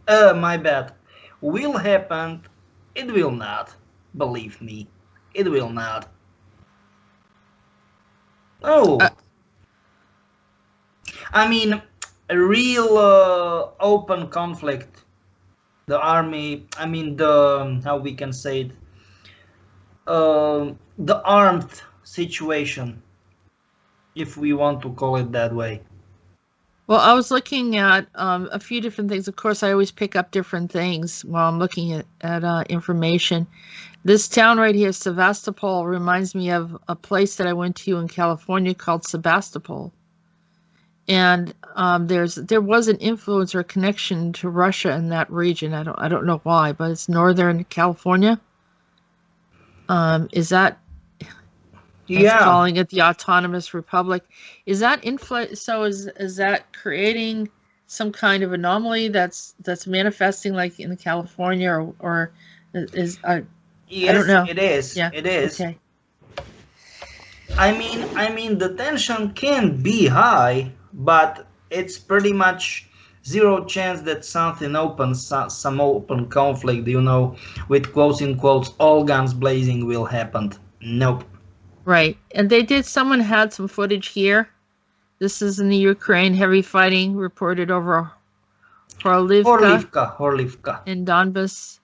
My bad. Will happen. It will not. Believe me. It will not. Oh. I mean, a real open conflict. The army, I mean, how we can say it, the armed situation, if we want to call it that way. Well, I was looking at a few different things. Of course, I always pick up different things while I'm looking at information. This town right here, Sevastopol, reminds me of a place that I went to in California called Sebastopol. And there was an influence or connection to Russia in that region. I don't know why, but it's northern California. Is that It's Yeah. calling it the Autonomous Republic. Is that so is that creating some kind of anomaly that's manifesting like in California or is Yes, I don't know. it is. Yeah. It is. Okay. I mean, the tension can be high, but it's pretty much zero chance that something opens, some open conflict, with quotes in quotes, all guns blazing will happen. Nope. Right. And someone had some footage here. This is in the Ukraine, heavy fighting reported over Horlivka. in Donbas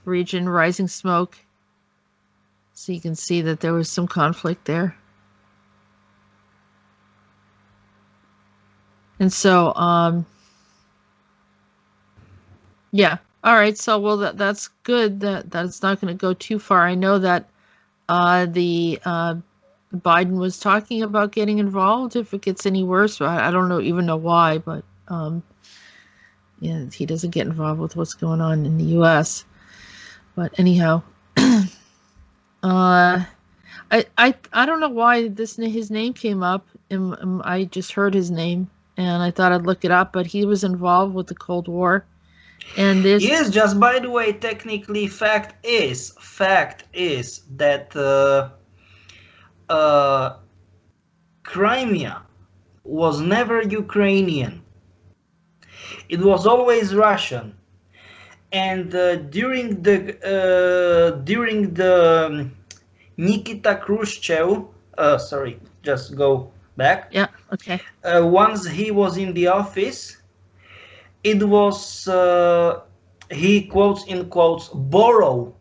region, rising smoke. So you can see that there was some conflict there. And so, yeah. All right. So, well, that's good. That's not going to go too far. I know that the Biden was talking about getting involved if it gets any worse. I don't even know why, but yeah, he doesn't get involved with what's going on in the U.S. But anyhow, I don't know why his name came up. I just heard his name and I thought I'd look it up, but he was involved with the Cold War. And this Yes, just by the way, technically, fact is that Crimea was never Ukrainian. It was always Russian. And during the Nikita Khrushchev, sorry, just go back. Yeah. Okay. Once he was in the office, it was he quotes in quotes borrow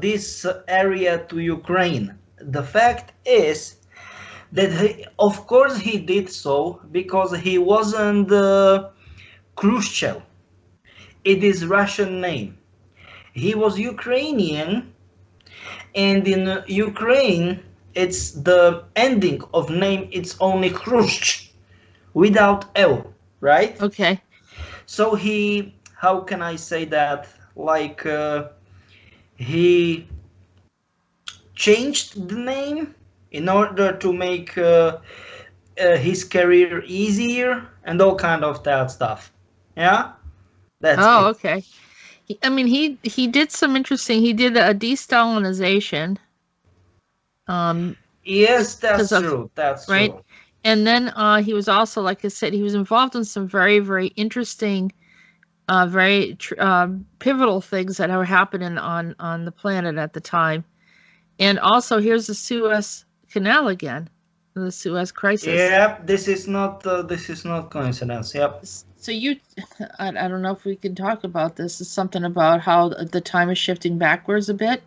this area to Ukraine. The fact is that of course he did so because he wasn't Khrushchev. It is Russian name. He was Ukrainian, and in Ukraine it's the ending of name. It's only Khrushchev without L, right? Okay. So how can I say that? Like he changed the name in order to make his career easier and all kind of that stuff. Yeah, that's it. Okay. He did some interesting. He did a de-Stalinization. Yes, that's of, true. That's right. true. And then he was also, like I said, he was involved in some very, very interesting very pivotal things that are happening on the planet at the time. And also, here's the Suez Canal again, the Suez Crisis. Yep, this is not coincidence. Yep. So I don't know if we can talk about this. It's something about how the time is shifting backwards a bit.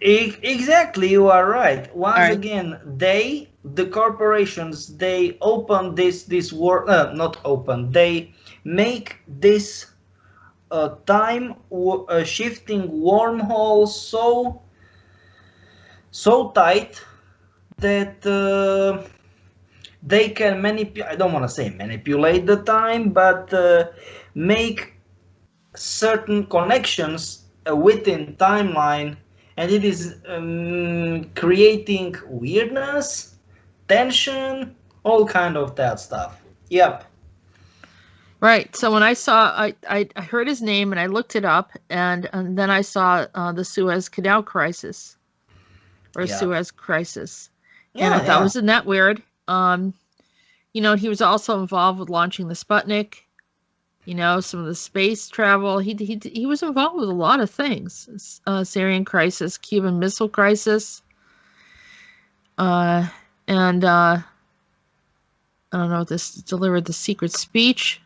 Exactly, you are right. Once right. again, the corporations, they open this world, not open. They make this time shifting wormhole so tight that they can manipulate. I don't want to say manipulate the time, but make certain connections within timeline, and it is creating weirdness, tension, all kind of that stuff. Yep. Right. So when I heard his name and I looked it up, and then I saw the Suez Canal crisis, or Yeah. Suez Crisis, Yeah, and I thought, yeah. wasn't that weird? He was also involved with launching the Sputnik. Some of the space travel. He was involved with a lot of things. Syrian crisis, Cuban Missile Crisis, and I don't know if this delivered the secret speech.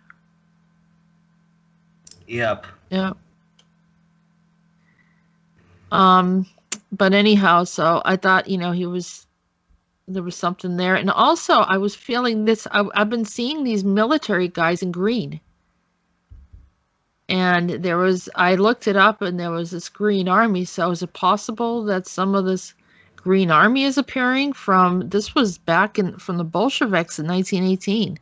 Yep. Yeah. But anyhow, so I thought, there was something there. And also I was feeling this, I've been seeing these military guys in green. And I looked it up and there was this green army. So is it possible that some of this green army is appearing this was back from the Bolsheviks in 1918?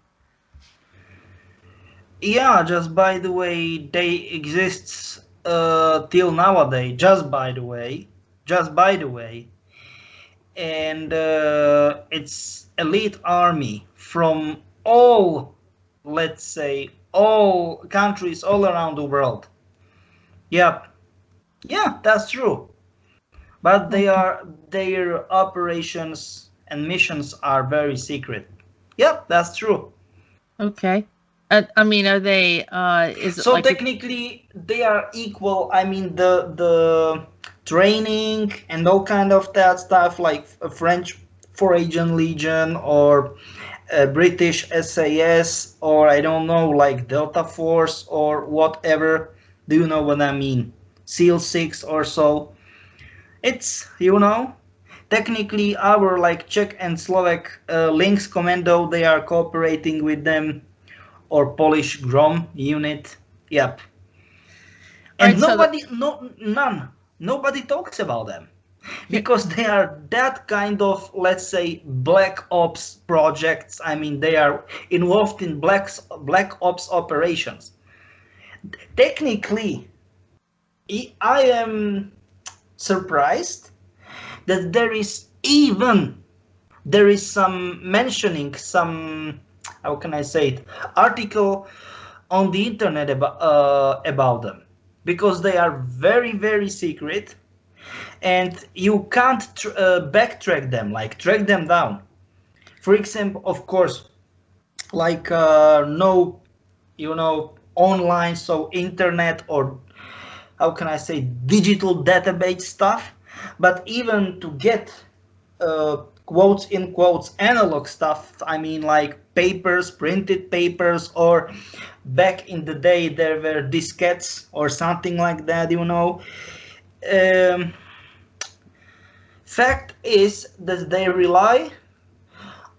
Yeah, just by the way, they exist till nowadays. Just by the way, and it's elite army from all, let's say, all countries all around the world. Yep. Yeah, that's true. But their operations and missions are very secret. Yep, that's true. Okay. I mean, are they? Is it so like technically they are equal? I mean, the training and all kind of that stuff, like a French Foreign Legion or British SAS, or I don't know, like Delta Force or whatever. Do you know what I mean? SEAL 6 or so. It's, technically our like Czech and Slovak Lynx Commando, they are cooperating with them, or Polish Grom unit. Yep. And right, nobody talks about them because they are that kind of, let's say, black ops projects. I mean, they are involved in black ops operations. Technically, I am surprised that there is some mentioning, some, how can I say it, article on the internet about them, because they are very, very secret, and you can't backtrack them, like track them down. For example, of course, like no, online, so internet, or how can I say, digital database stuff, but even to get quotes in quotes analog stuff, I mean, like papers, printed papers, or back in the day there were diskettes or something like that, fact is that they rely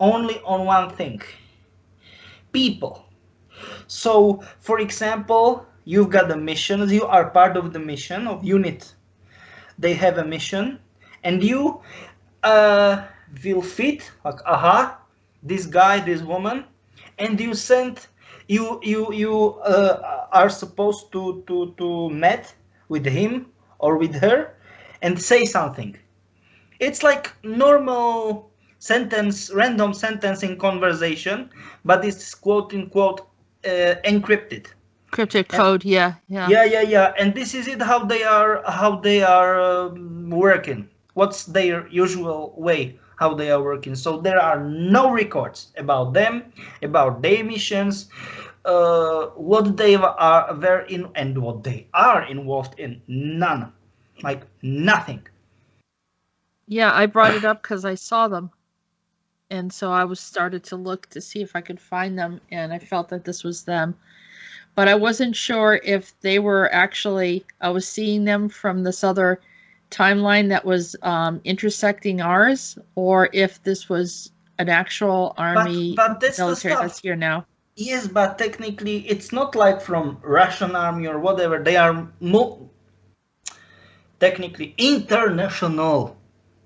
only on one thing: people. So for example, you've got the missions, you are part of the mission of unit, they have a mission, and you will fit, like, this guy, this woman, and you are supposed to meet with him or with her and say something. It's like normal random sentencing conversation, but it's quote unquote encrypted. cryptic code? Yeah. And this is it, how they are working. What's their usual way, how they are working? So there are no records about them, about their missions, what they were in and what they are involved in, none, like nothing. Yeah, I brought it up because I saw them. And so I was started to look to see if I could find them, and I felt that this was them. But I wasn't sure if they were actually, I was seeing them from this other timeline that was intersecting ours, or if this was an actual army But that's the military that's stuff. here now. Yes, but technically it's not like from Russian army or whatever. They are technically international,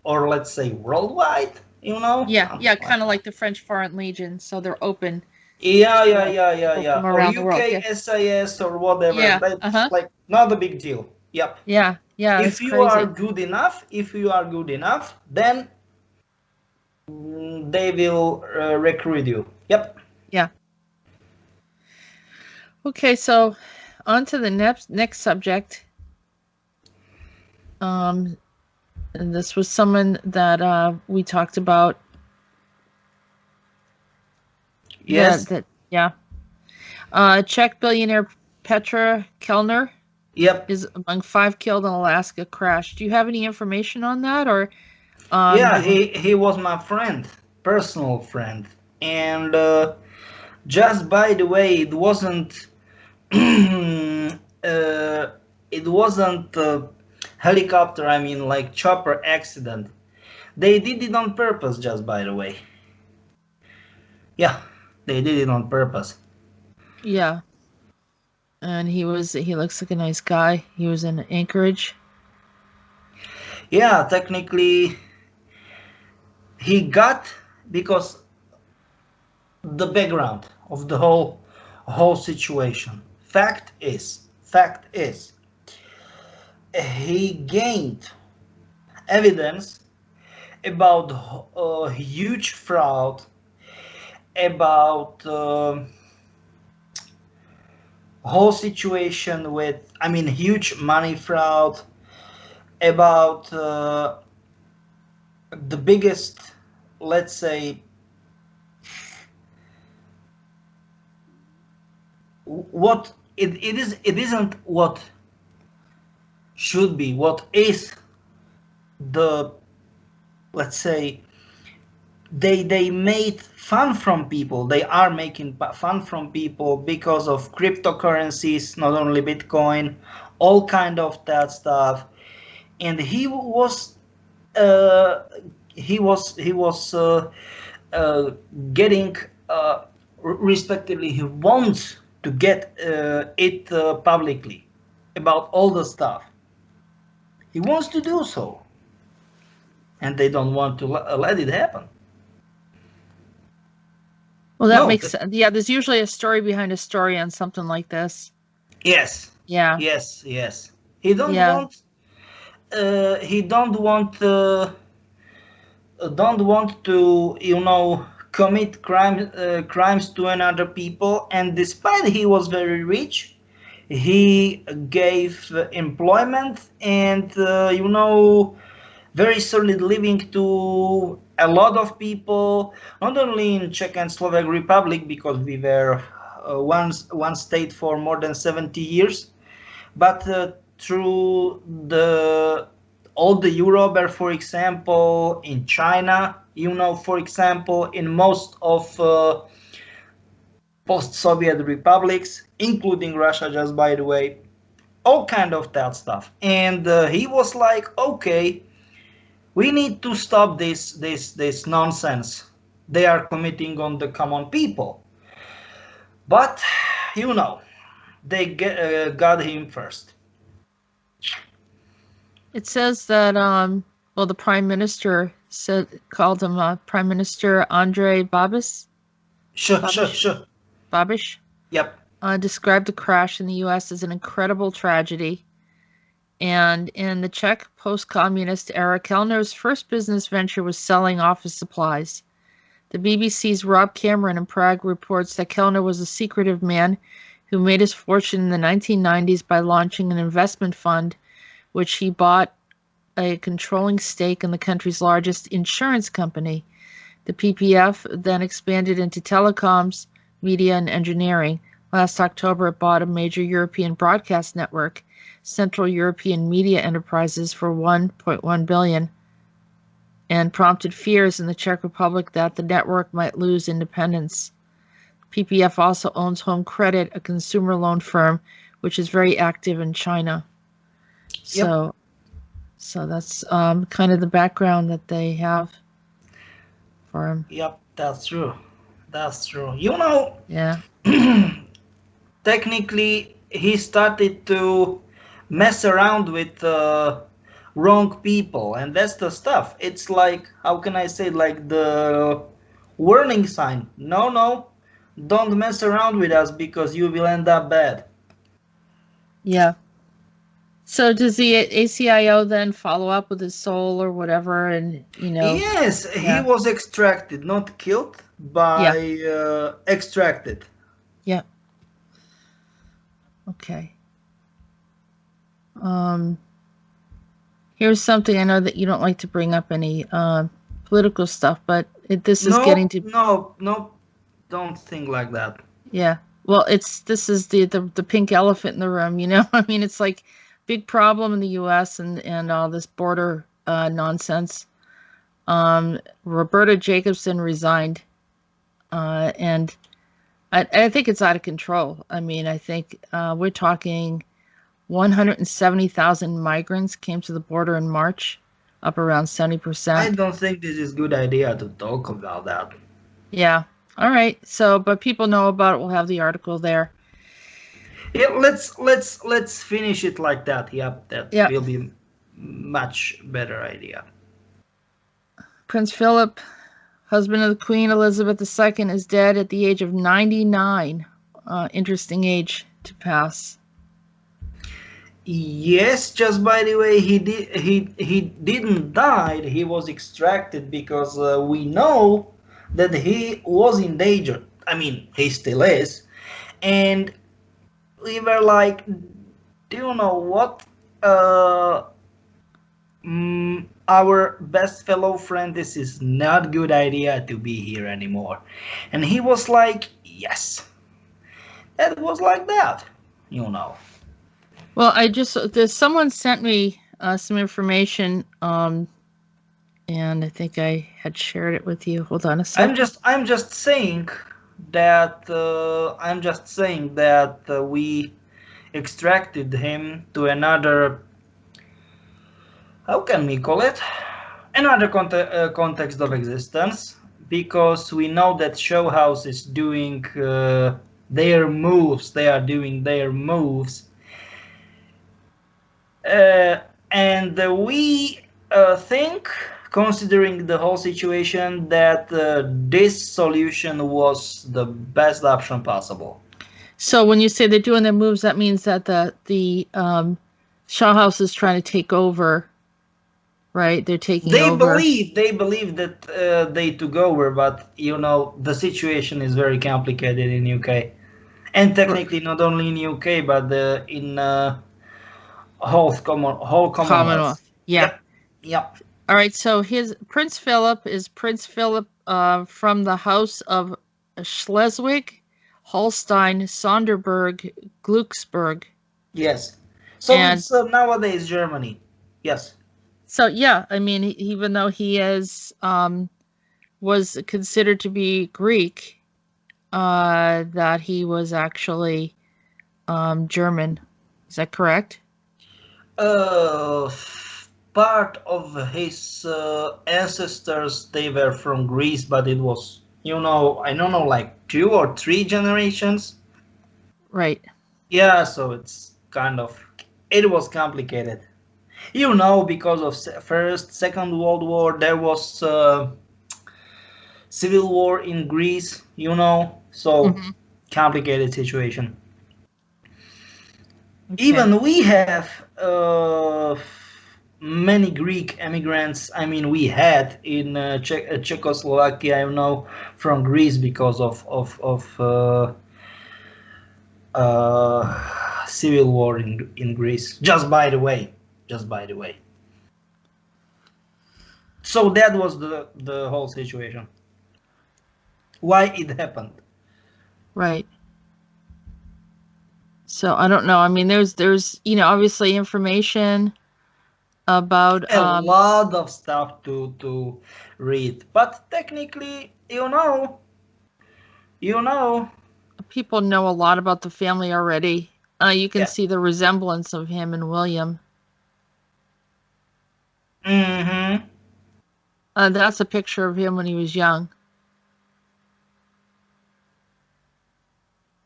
or let's say worldwide. You know? Yeah, kind of like the French Foreign Legion, so they're open. Yeah. From Or around the world. UK Yeah. SIS or whatever. Yeah. That's like not a big deal. Yep. Yeah. If It's you are crazy. good enough, then they will recruit you. Yep. Yeah. Okay, so on to the next subject. And this was someone that we talked about. Yes. Czech billionaire Petra Kellner Yep. is among 5 killed in Alaska crash. Do you have any information on that, or? Yeah, he was my friend, personal friend, and just by the way, it wasn't helicopter. I mean, like chopper accident. They did it on purpose. Just by the way. Yeah, they did it on purpose. Yeah. And he looks like a nice guy. He was in Anchorage. Yeah, technically he got, because the background of the whole situation. Fact is he gained evidence about huge fraud, about whole situation with, I mean, huge money fraud, about the biggest, let's say, what it isn't what should be, what is the, let's say, they made fun from people. They are making fun from people because of cryptocurrencies, not only Bitcoin, all kind of that stuff. And he was getting, respectively, he wants to get it publicly about all the stuff. He wants to do so, and they don't want to let it happen. Well, that makes sense. Yeah, there's usually a story behind a story on something like this. Yes. Yeah. Yes. He don't want. He don't want to, commit crimes to another people. And despite he was very rich, he gave employment and very solid living to a lot of people, not only in Czech and Slovak Republic, because we were one state for more than 70 years, but through all the Europe, for example, in China, for example, in most of post-Soviet republics, including Russia, just by the way, all kind of that stuff. And he was like, okay, we need to stop this nonsense they are committing on the common people. But they got him first. It says that the prime minister called him Prime Minister Andrei Babiš. Sure. Babiš. Yep. Described the crash in the U.S. as an incredible tragedy. And in the Czech post-communist era, Kellner's first business venture was selling office supplies. The BBC's Rob Cameron in Prague reports that Kellner was a secretive man who made his fortune in the 1990s by launching an investment fund, which he bought a controlling stake in the country's largest insurance company. The PPF then expanded into telecoms, media, and engineering. Last October, it bought a major European broadcast network, Central European Media Enterprises, for 1.1 billion, and prompted fears in the Czech Republic that the network might lose independence. PPF also owns Home Credit, a consumer loan firm, which is very active in China. So, so that's kind of the background that they have for him. Yep, that's true. That's true. You know, Yeah. technically, he started to mess around with wrong people, and that's the stuff. It's like, how can I say, like the warning sign. No, no, don't mess around with us because you will end up bad. Yeah. So does the ACIO then follow up with his soul or whatever, and Yes, Yeah. he was extracted, not killed, by extracted. Yeah. Okay. Here's something I know that you don't like to bring up any political stuff, but this is getting to no, don't think like that. Yeah. Well, this is the pink elephant in the room, I mean, it's like big problem in the US and all this border nonsense. Roberta Jacobson resigned, and I think it's out of control. I mean, I think we're talking 170,000 migrants came to the border in March, up around 70%. I don't think this is a good idea to talk about that. Yeah. All right. So, but people know about it. We'll have the article there. Yeah, let's finish it like that. Yep, that will be much better idea. Prince Philip, husband of the Queen Elizabeth II, is dead at the age of 99. Interesting age to pass. Yes, just by the way, he didn't die. He was extracted because we know that he was in danger. I mean, he still is, and we were like, do you know what? Our best fellow friend, this is not good idea to be here anymore. And he was like, yes. That was like that, Well, someone sent me some information, and I think I had shared it with you. Hold on a second. I'm just saying that we extracted him to another, how can we call it, another context of existence, because we know that Show House is doing their moves. They are doing their moves, and we think, considering the whole situation, that this solution was the best option possible. So when you say they're doing their moves, that means that the Shaw House is trying to take over, right? They're taking over. They believe that they took over, but the situation is very complicated in UK, and technically not only in UK but in whole Commonwealth. Yeah. Yep. All right. So his Prince Philip is Prince Philip from the House of Schleswig, Holstein, Sonderburg, Glücksburg. Yes. So it's nowadays Germany. Yes. So yeah, I mean, even though he was considered to be Greek, that he was actually German. Is that correct? Part of his ancestors, they were from Greece, but it was, I don't know, like 2 or 3 generations. Right. Yeah, so it's it was complicated. Because of First, Second World War, there was civil war in Greece, so complicated situation. Okay. Even we have many Greek immigrants. I mean, we had in Czechoslovakia, from Greece because of civil war in Greece. Just by the way. So that was the whole situation. Why it happened. Right. So I don't know. I mean, there's obviously information about A lot of stuff to read, but technically, you know, people know a lot about the family already. You can yeah. see the resemblance of him and William. Mm-hmm. That's a picture of him when he was young.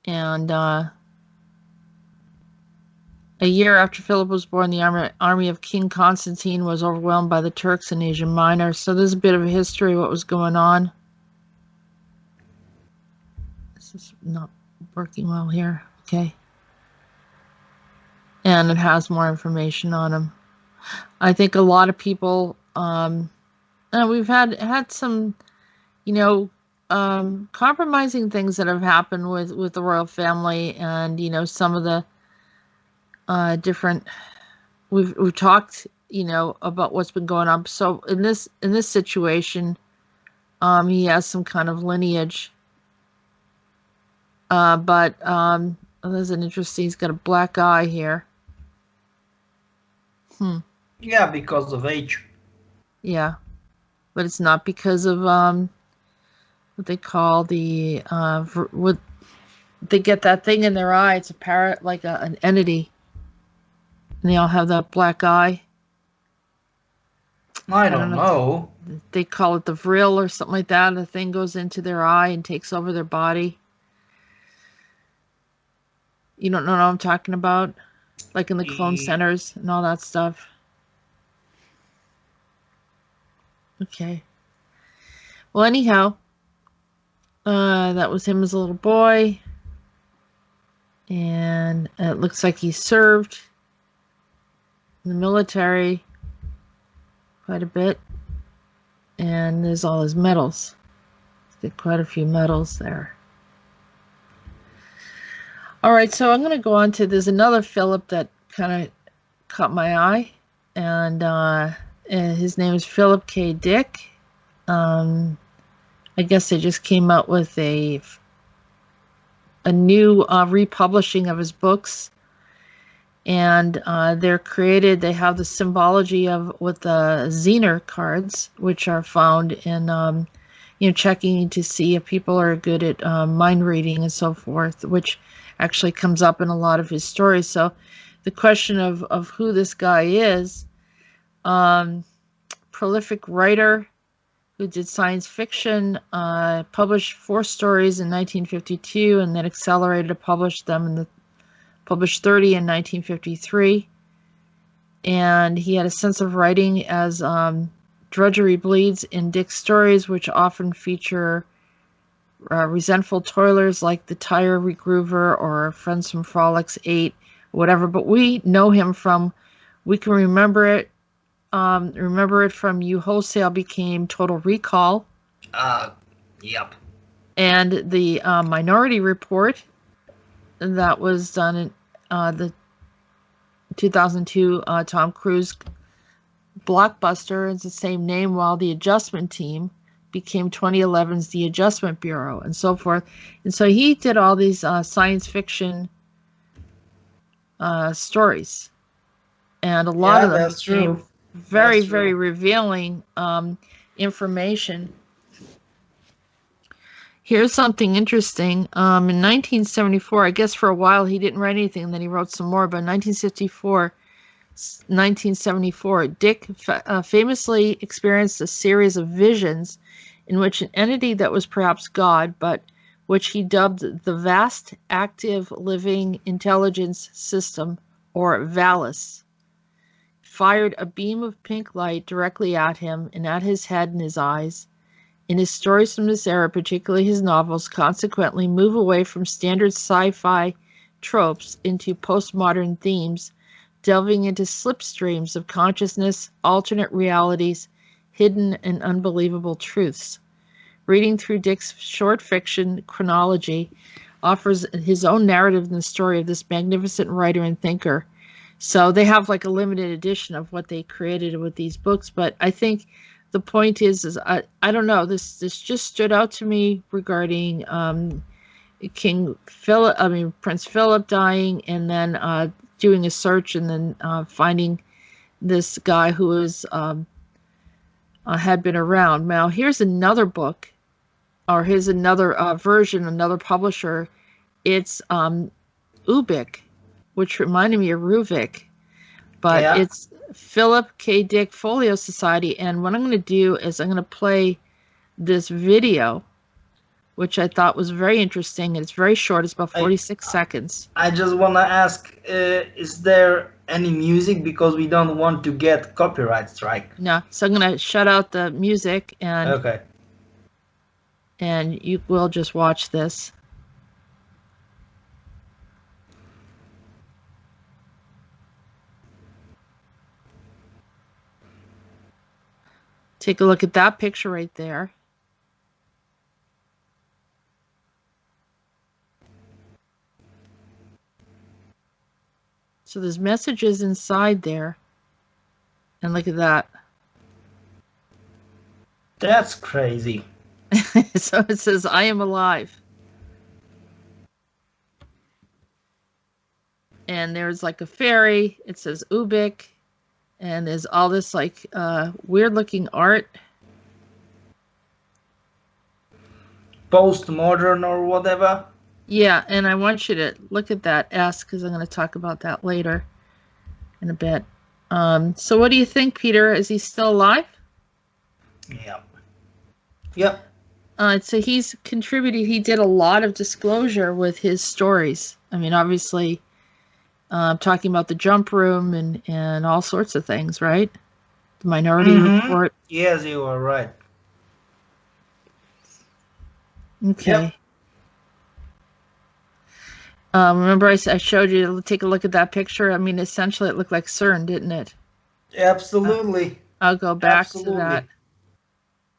And a year after Philip was born, the army of King Constantine was overwhelmed by the Turks in Asia Minor. So there's a bit of a history of what was going on. This is not working well here. Okay. And it has more information on him. I think a lot of people, we've had some, compromising things that have happened with the royal family, and some of the different. We've talked, about what's been going on. So in this situation, he has some kind of lineage. But there's an interesting. He's got a black eye here. Yeah, because of age. Yeah, but it's not because of what they call the what they get that thing in their eye. It's a parrot, like an entity, and they all have that black eye. I don't know. They call it the vril or something like that. The thing goes into their eye and takes over their body. You don't know what I'm talking about? Like in the clone centers and all that stuff. Okay. Well, anyhow, that was him as a little boy. And it looks like he served in the military quite a bit. And there's all his medals. He's got quite a few medals there. All right, so I'm going to go on to, there's another Philip that kind of caught my eye. And his name is Philip K. Dick. I guess they just came out with a new republishing of his books, and they have the symbology with the Zener cards, which are found in checking to see if people are good at mind reading and so forth, which actually comes up in a lot of his stories. So the question of who this guy is, prolific writer who did science fiction, published 4 stories in 1952, and then accelerated to publish 30 in 1953. And he had a sense of writing as drudgery bleeds in Dick's stories, which often feature resentful toilers like the tire regroover or friends from Frolics 8, whatever. But we know him from, we can remember it from You Wholesale became Total Recall. Yep. And the Minority Report that was done in the 2002 Tom Cruise blockbuster. It's the same name, while The Adjustment Team became 2011's The Adjustment Bureau, and so forth. And so he did all these science fiction stories, and a lot of them became very revealing information. Here's something interesting. In 1974, I guess for a while he didn't write anything, and then he wrote some more, but in 1974, Dick famously experienced a series of visions in which an entity that was perhaps God, but which he dubbed the Vast Active Living Intelligence System, or VALIS, fired a beam of pink light directly at him and at his head and his eyes. In his stories from this era, particularly his novels, consequently move away from standard sci-fi tropes into postmodern themes, delving into slipstreams of consciousness, alternate realities, hidden and unbelievable truths. Reading through Dick's short fiction chronology offers his own narrative in the story of this magnificent writer and thinker. So they have like a limited edition of what they created with these books, but I think the point is I don't know, this just stood out to me regarding Prince Philip dying, and then doing a search, and then finding this guy who was had been around. Now here's another book, or here's another version, another publisher. It's Ubik, which reminded me of Ruvik, but Yeah. it's Philip K. Dick Folio Society. And what I'm going to do is I'm going to play this video, which I thought was very interesting. It's very short. It's about 46 seconds. I just want to ask, is there any music, because we don't want to get copyright strike? No, so I'm going to shut out the music, and Okay. and you will just watch this. Take a look at that picture right there. So there's messages inside there. And look at that. That's crazy. So it says, I am alive. And there's like a fairy. It says Ubik. And there's all this like weird looking art. Postmodern or whatever. Yeah, and I want you to look at that S, because I'm going to talk about that later in a bit. So what do you think, Peter? Is he still alive? Yeah. Yep. So he's contributed. He did a lot of disclosure with his stories. I mean, obviously, talking about the jump room and all sorts of things, right? The Minority Report. Yes, you are right. Okay. Yep. Remember I showed you to take a look at that picture? I mean, essentially it looked like CERN, didn't it? Absolutely. I'll go back Absolutely. to that.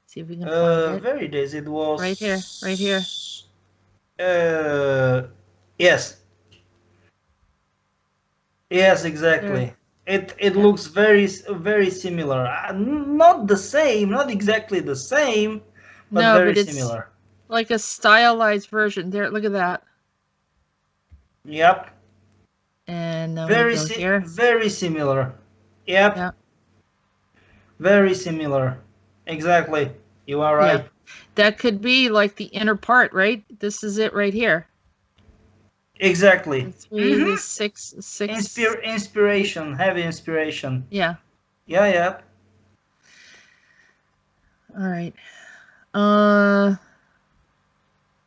See if we can find it. Where it is? It was... Right here. Right here. Yes. Yes, exactly. It looks very similar. Not the same, not exactly the same, but no, very but it's similar. Like a stylized version. There, look at that. Yep. And Very we go here. very similar. Yep. Yeah. Very similar. Exactly. You are right. Yeah. That could be like the inner part, right? This is it right here. Exactly. The six. Inspiration, heavy inspiration. Yeah. Yeah, yeah. All right.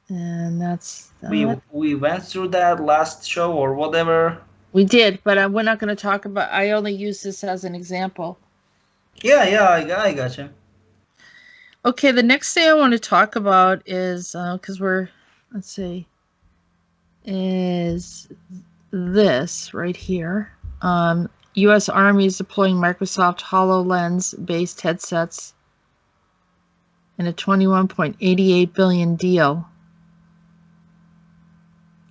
And that's that. We went through that last show or whatever. We did, but we're not going to talk about. I only use this as an example. Yeah, I gotcha. Okay, the next thing I want to talk about is because let's see, is this right here. U.S. Army is deploying Microsoft HoloLens-based headsets in a $21.88 billion deal.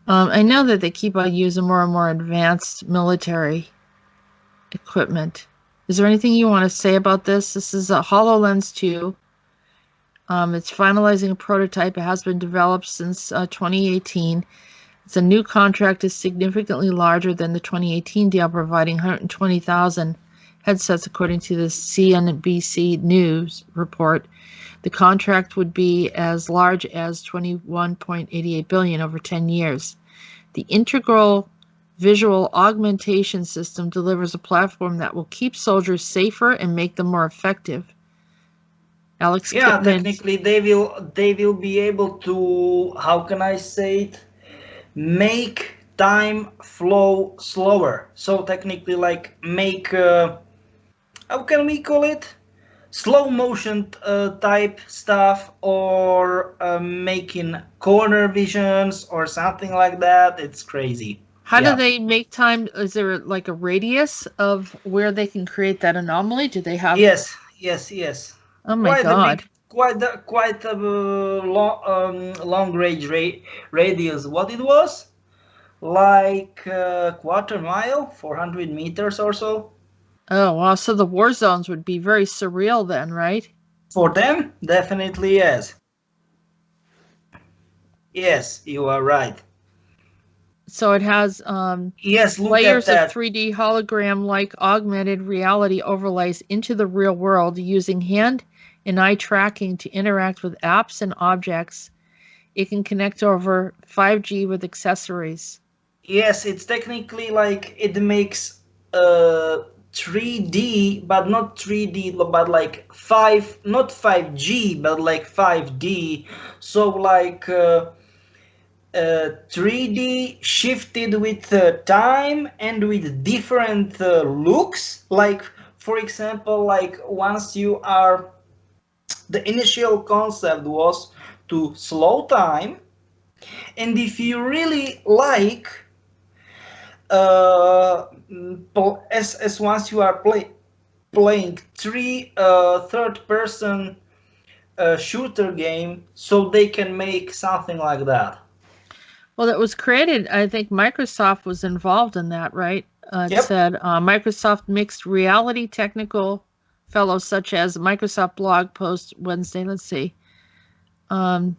I know that they keep on using more and more advanced military equipment. Is there anything you want to say about this? This is a HoloLens 2. It's finalizing a prototype. It has been developed since 2018. It's a new contract is significantly larger than the 2018 deal, providing 120,000 headsets, according to the CNBC News report. The contract would be as large as $21.88 billion over 10 years. The integral visual augmentation system delivers a platform that will keep soldiers safer and make them more effective. Alex Yeah, Kipman, technically they will be able to, how can I say it, make time flow slower. So technically, like, make how can we call it, slow motion type stuff, or making corner visions or something like that. It's crazy. how do they make time? Is there like a radius of where they can create that anomaly? Do they have? Yes. Oh my God. Quite a long range radius. What it was? Like quarter mile, 400 meters or so. Oh, wow. So the war zones would be very surreal then, right? For them, definitely yes. Yes, you are right. So it has Yes, look at layers of that. 3D hologram-like augmented reality overlays into the real world using hand and eye tracking to interact with apps and objects. It can connect over 5G with accessories. Yes, it's technically like it makes 3D, but not 3D, but like 5, not 5G, but like 5D. So like 3D shifted with time and with different looks. Like for example, like once you are, the initial concept was to slow time, and if you really like as once you are playing third person shooter game, so they can make something like that. Well, it was created, I think Microsoft was involved in that, right? It Yep. said Microsoft Mixed Reality Technical Fellows, such as Microsoft blog post Wednesday. Let's see. The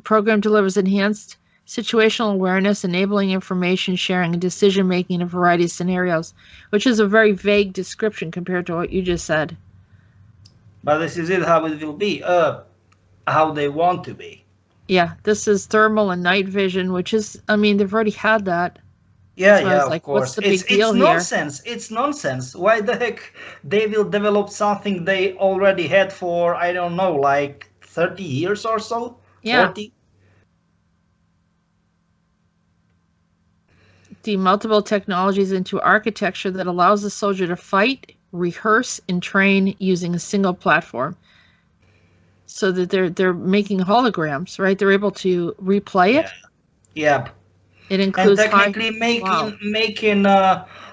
program delivers enhanced situational awareness, enabling information sharing and decision making in a variety of scenarios, which is a very vague description compared to what you just said. But this is it, how it will be, how they want to be. Yeah, this is thermal and night vision, which is, I mean, they've already had that. Yeah, So I yeah, was of like, what's course. the It's big deal here? nonsense. It's nonsense. Why the heck they will develop something they already had for, I don't know, like 30 years or so? Yeah. 40? The multiple technologies into architecture that allows the soldier to fight, rehearse, and train using a single platform. So that they're making holograms, right? They're able to replay Yeah. it. Yep. It And includes high. technically Wow. making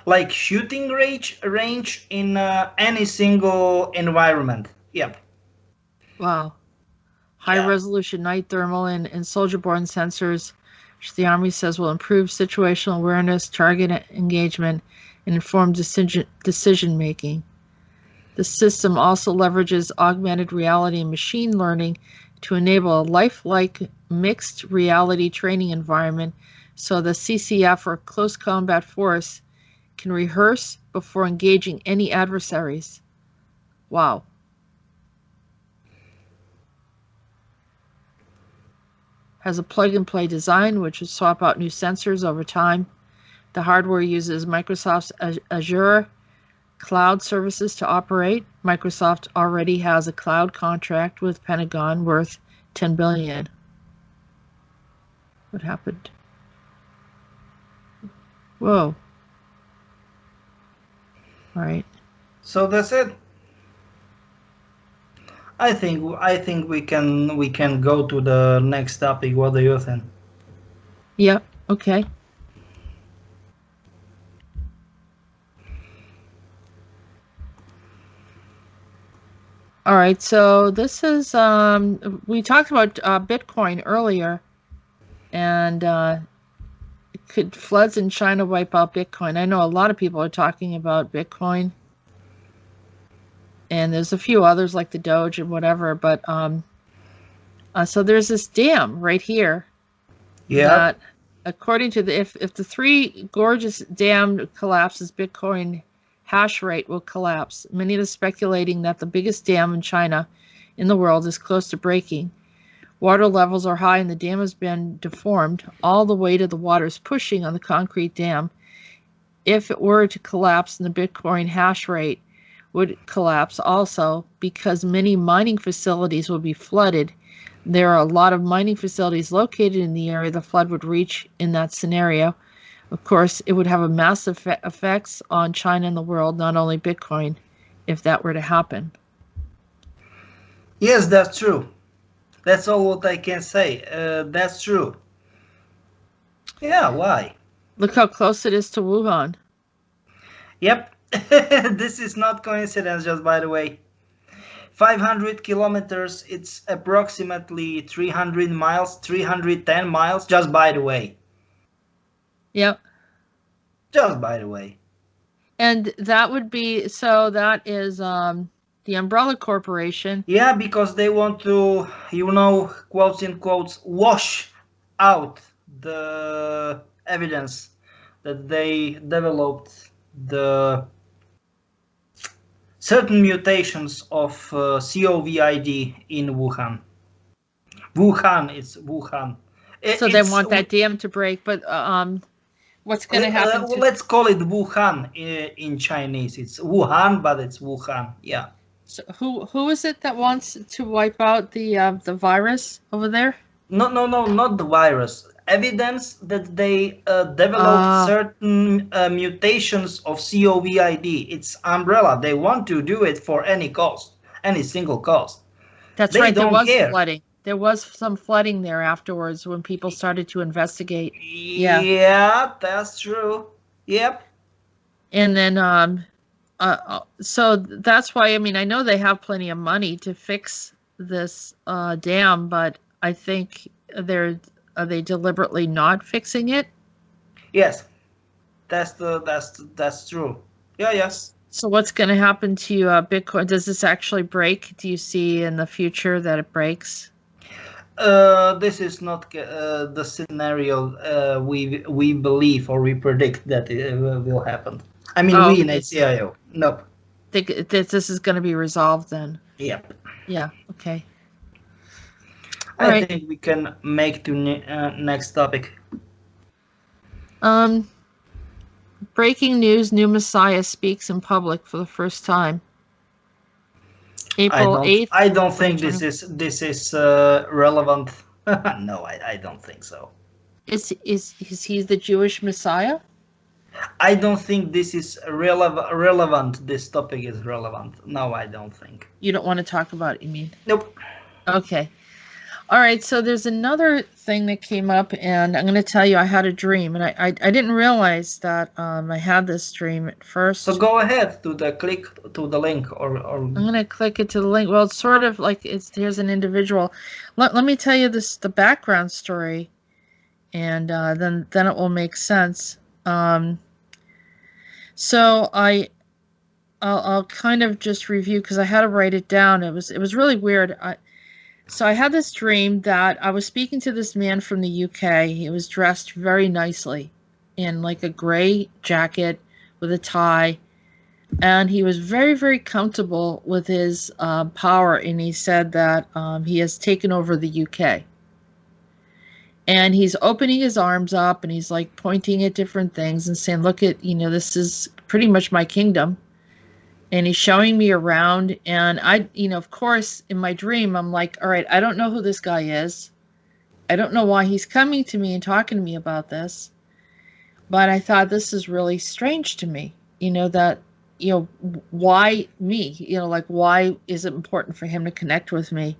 like shooting range in any single environment. Yep. Wow. High Yeah. resolution night thermal and soldier borne sensors, which the Army says will improve situational awareness, target engagement, and inform decision making. The system also leverages augmented reality and machine learning to enable a lifelike mixed reality training environment so the CCF or close combat force can rehearse before engaging any adversaries. Wow. Has a plug-and-play design which will swap out new sensors over time. The hardware uses Microsoft's Azure cloud services to operate. Microsoft already has a cloud contract with Pentagon worth $10 billion. What happened? Whoa. All right. So that's it. I think we can go to the next topic. What do you think? Yep. Okay. All right. So this is we talked about Bitcoin earlier, and could floods in China wipe out Bitcoin? I know a lot of people are talking about Bitcoin, and there's a few others like the Doge and whatever. But so there's this dam right here Yep. that, according to the if the Three Gorges Dam collapses, Bitcoin hash rate will collapse. Many are speculating that the biggest dam in China in the world is close to breaking. Water levels are high and the dam has been deformed. All the weight of the water is pushing on the concrete dam. If it were to collapse, then the Bitcoin hash rate would collapse also because many mining facilities will be flooded. There are a lot of mining facilities located in the area the flood would reach in that scenario. Of course, it would have a massive effects on China and the world, not only Bitcoin, if that were to happen. Yes, that's true. That's all what I can say. That's true. Yeah, why? Look how close it is to Wuhan. Yep. This is not coincidence, just by the way. 500 kilometers, it's approximately 300 miles, 310 miles, just by the way. Yep. Just by the way. And that would be, so that is the umbrella corporation. Yeah, because they want to, quotes in quotes, wash out the evidence that they developed the certain mutations of COVID in Wuhan. It's Wuhan. So they want that dam to break, but what's going to happen to... let's call it Wuhan in Chinese. It's Wuhan, but it's Wuhan. Yeah. So who is it that wants to wipe out the virus over there? No, not the virus. Evidence that they developed certain mutations of COVID. It's umbrella. They want to do it for any cost, any single cost. That's right. There was flooding. There was some flooding there afterwards when people started to investigate. Yeah, that's true. Yep. And then so that's why, I mean, I know they have plenty of money to fix this dam, but I think are they deliberately not fixing it? Yes, that's true. Yeah, yes. So what's going to happen to Bitcoin? Does this actually break? Do you see in the future that it breaks? This is not the scenario we believe or we predict that it will happen. I mean, we in ACIO. Nope. Think this is going to be resolved then? Yep. Yeah. Okay. I think we can make to next topic. Breaking news: New Messiah speaks in public for the first time. April 8th. I don't think this is relevant. No, I don't think so. Is he the Jewish Messiah? I don't think this is relevant. This topic is relevant. No, I don't think. You don't want to talk about it, you mean? Nope. Okay. All right, so there's another thing that came up, and I'm going to tell you I had a dream, and I didn't realize that I had this dream at first. So go ahead to click to the link, or I'm going to click it to the link. Well, it's sort of like here's an individual. Let me tell you the background story, and then it will make sense. So I'll kind of just review because I had to write it down. It was really weird. So I had this dream that I was speaking to this man from the UK. He was dressed very nicely in like a gray jacket with a tie. And he was very, very comfortable with his power. And he said that he has taken over the UK. And he's opening his arms up and he's like pointing at different things and saying, look at, this is pretty much my kingdom. And he's showing me around, and I, of course, in my dream, I'm like, all right, I don't know who this guy is. I don't know why he's coming to me and talking to me about this. But I thought this is really strange to me, that, why me? Like, why is it important for him to connect with me?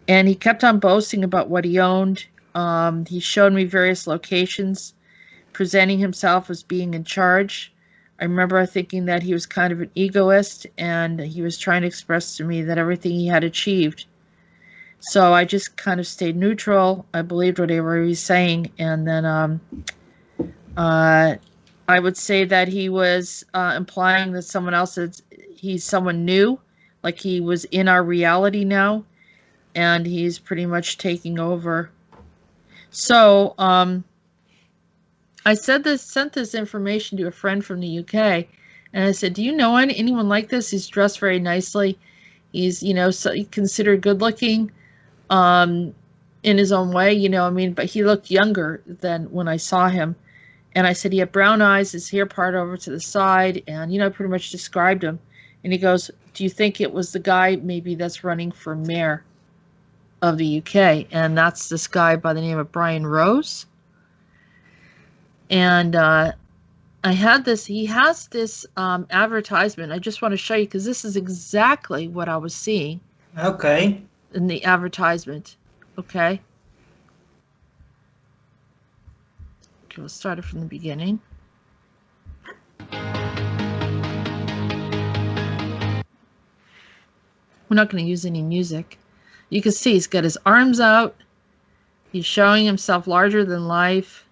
And he kept on boasting about what he owned. He showed me various locations, presenting himself as being in charge. I remember thinking that he was kind of an egoist, and he was trying to express to me that everything he had achieved. So I just kind of stayed neutral. I believed whatever he was saying, and then I would say that he was implying that someone else he's someone new, like he was in our reality now, and he's pretty much taking over. So I sent this information to a friend from the UK, and I said, do you know anyone like this? He's dressed very nicely. He's, considered good looking in his own way, but he looked younger than when I saw him. And I said he had brown eyes, his hair part over to the side, and, pretty much described him. And he goes, do you think it was the guy maybe that's running for mayor of the UK? And that's this guy by the name of Brian Rose. And he has this advertisement. I just want to show you because this is exactly what I was seeing. Okay. In the advertisement. Okay. Okay, we'll start it from the beginning. We're not going to use any music. You can see he's got his arms out. He's showing himself larger than life.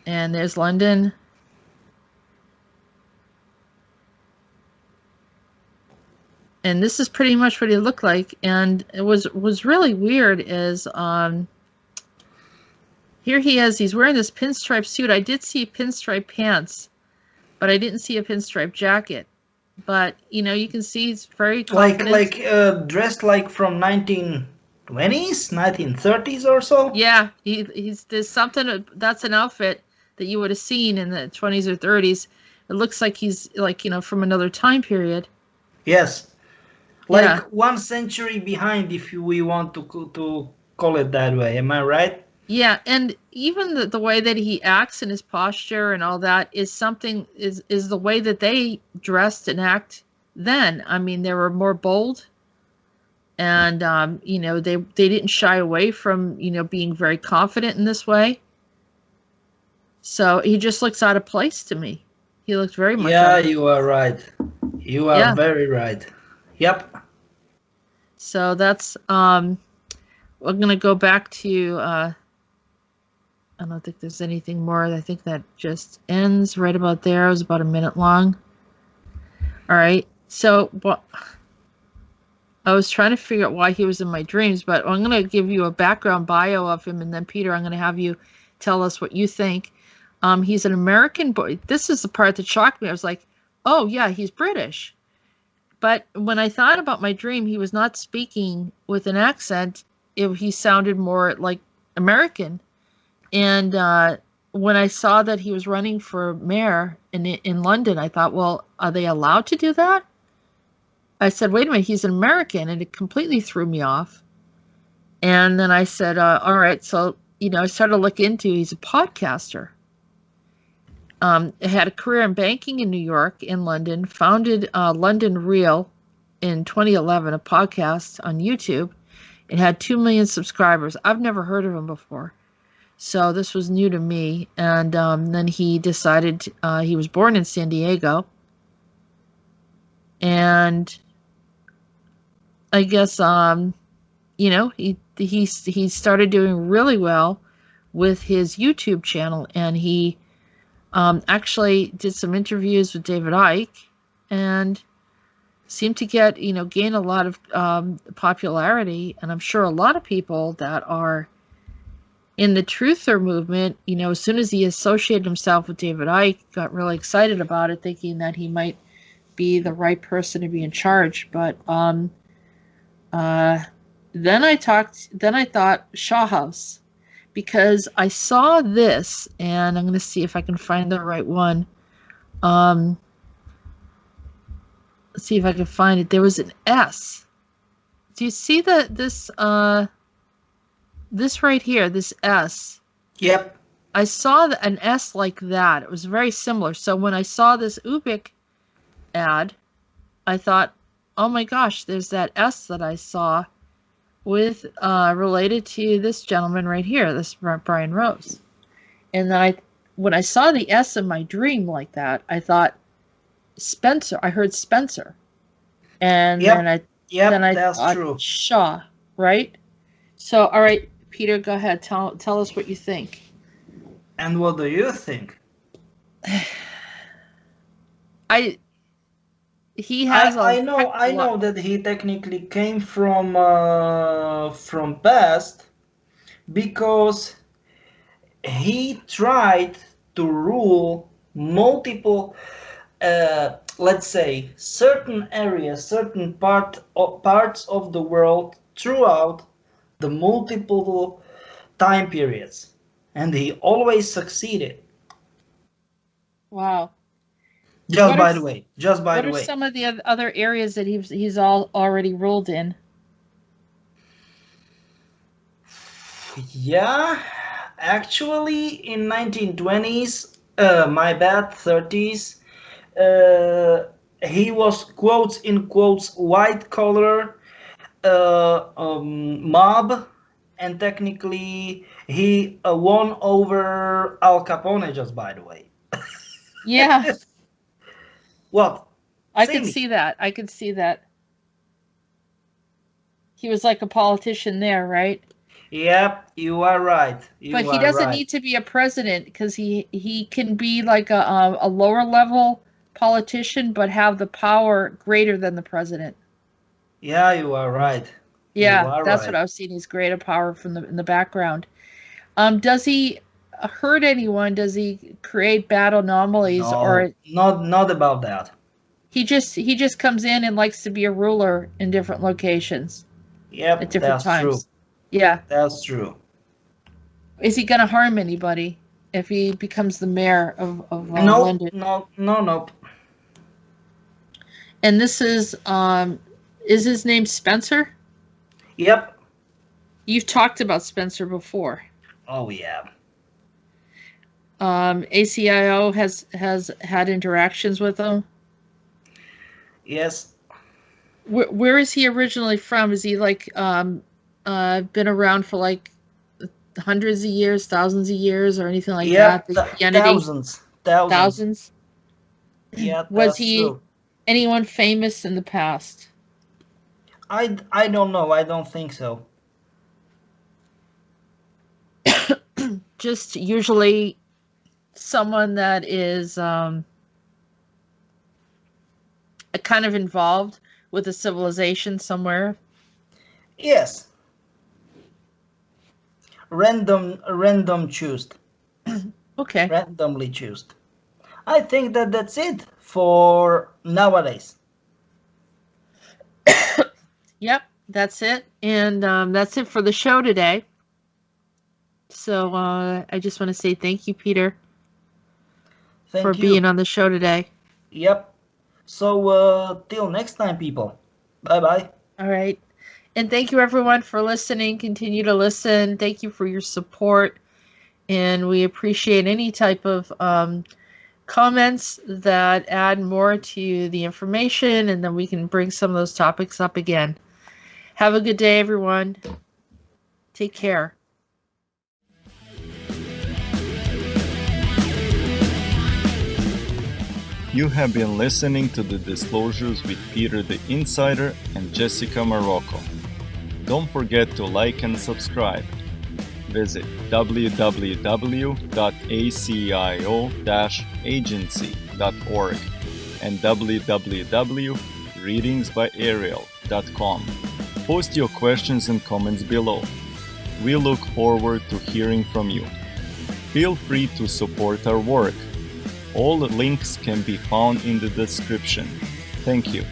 And there's London. And this is pretty much what he looked like. And it was really weird is here he is. He's wearing this pinstripe suit. I did see pinstripe pants, but I didn't see a pinstripe jacket. But you know, you can see he's very confident. Like dressed like from 1920s, 1930s or so. Yeah, there's something that's an outfit that you would have seen in the 20s or 30s. It looks like he's like, you know, from another time period. Yes, like Yeah. 1 century behind, if we want to call it that way. Am I right? Yeah, and even the way that he acts and his posture and all that is something is the way that they dressed and act then. I mean, they were more bold, and you know, they didn't shy away from, you know, being very confident in this way. So he just looks out of place to me. He looked very much Yeah, out of place. you are right. You are very right. Yep. So that's we're gonna go back to I don't think there's anything more. I think that just ends right about there. It was about a minute long. All right. So I was trying to figure out why he was in my dreams, but I'm going to give you a background bio of him, and then Peter, I'm going to have you tell us what you think. He's an American boy. This is the part that shocked me. I was like, oh yeah, he's British. But when I thought about my dream, he was not speaking with an accent. He sounded more like American. And when I saw that he was running for mayor in London, I thought, well, are they allowed to do that? I said, wait a minute, he's an American, and it completely threw me off. And then I said, all right, so, you know, I started to look into, he's a podcaster. Had a career in banking in New York, in London, founded London Real in 2011, a podcast on YouTube. It had 2 million subscribers. I've never heard of him before. So this was new to me. And then he decided, he was born in San Diego. And I guess, you know, he started doing really well with his YouTube channel. And he actually did some interviews with David Icke and seemed to get, you know, gain a lot of popularity. And I'm sure a lot of people that are in the truther movement, you know, as soon as he associated himself with David Icke, got really excited about it, thinking that he might be the right person to be in charge. But then I thought Shaw House, because I saw this, and I'm going to see if I can find the right one. Let's see if I can find it. There was an S. Do you see this right here, this S? Yep. I saw an S like that. It was very similar. So when I saw this Ubik ad, I thought, oh my gosh, there's that S that I saw with related to this gentleman right here, this Brian Rose. And then when I saw the S in my dream like that, I thought Spencer. I heard Spencer, and then I that's thought true. Shaw, right? So all right, Peter, go ahead. Tell us what you think. And what do you think? He has. I know that he technically came from past, because he tried to rule multiple, let's say, certain areas, certain parts of the world throughout the multiple time periods, and he always succeeded. Wow. Just by the way. What are some of the other areas that he's already ruled in? Yeah, actually, in 1920s, my bad, 30s, he was, quotes in quotes, white collar mob, and technically he won over Al Capone, just by the way. Yeah. What? I could see that. He was like a politician there, right? Yep, you are right. But he doesn't need to be a president, because he can be like a lower level politician, but have the power greater than the president. Yeah, you are right. You Yeah, are that's what right. I was seeing. His greater power from the in the background. Does he hurt anyone? Does he create bad anomalies, No, or not about that. he just comes in and likes to be a ruler in different locations at Yep, different that's true. times? Yeah. That's true. Is he gonna harm anybody if he becomes the mayor of Nope, London? no, no, nope. And this is his name Spencer? Yep. You've talked about Spencer before. Oh yeah. ACIO has had interactions with him. Yes. Where is he originally from? Is he like been around for like hundreds of years, thousands of years, or anything like that? Yep. The entity, Thousands. Thousands. thousands. Yeah, Was that's he true. anyone famous in the past? I don't know. I don't think so. Just usually someone that is kind of involved with a civilization somewhere. Yes. Random choose. Okay. Randomly choose. I think that that's it for nowadays. Yep, that's it. And that's it for the show today. So I just want to say thank you, Peter, for Thank being you. on the show today. Yep. So till next time, people. Bye bye. All right. And thank you, everyone, for listening. Continue to listen. Thank you for your support. And we appreciate any type of comments that add more to the information, and then we can bring some of those topics up again. Have a good day, everyone. Take care. You have been listening to the Disclosures with Peter the Insider and Jessica Marrocco. Don't forget to like and subscribe. Visit www.acio-agency.org and www.readingsbyarael.com. Post your questions and comments below. We look forward to hearing from you. Feel free to support our work. All links can be found in the description. Thank you.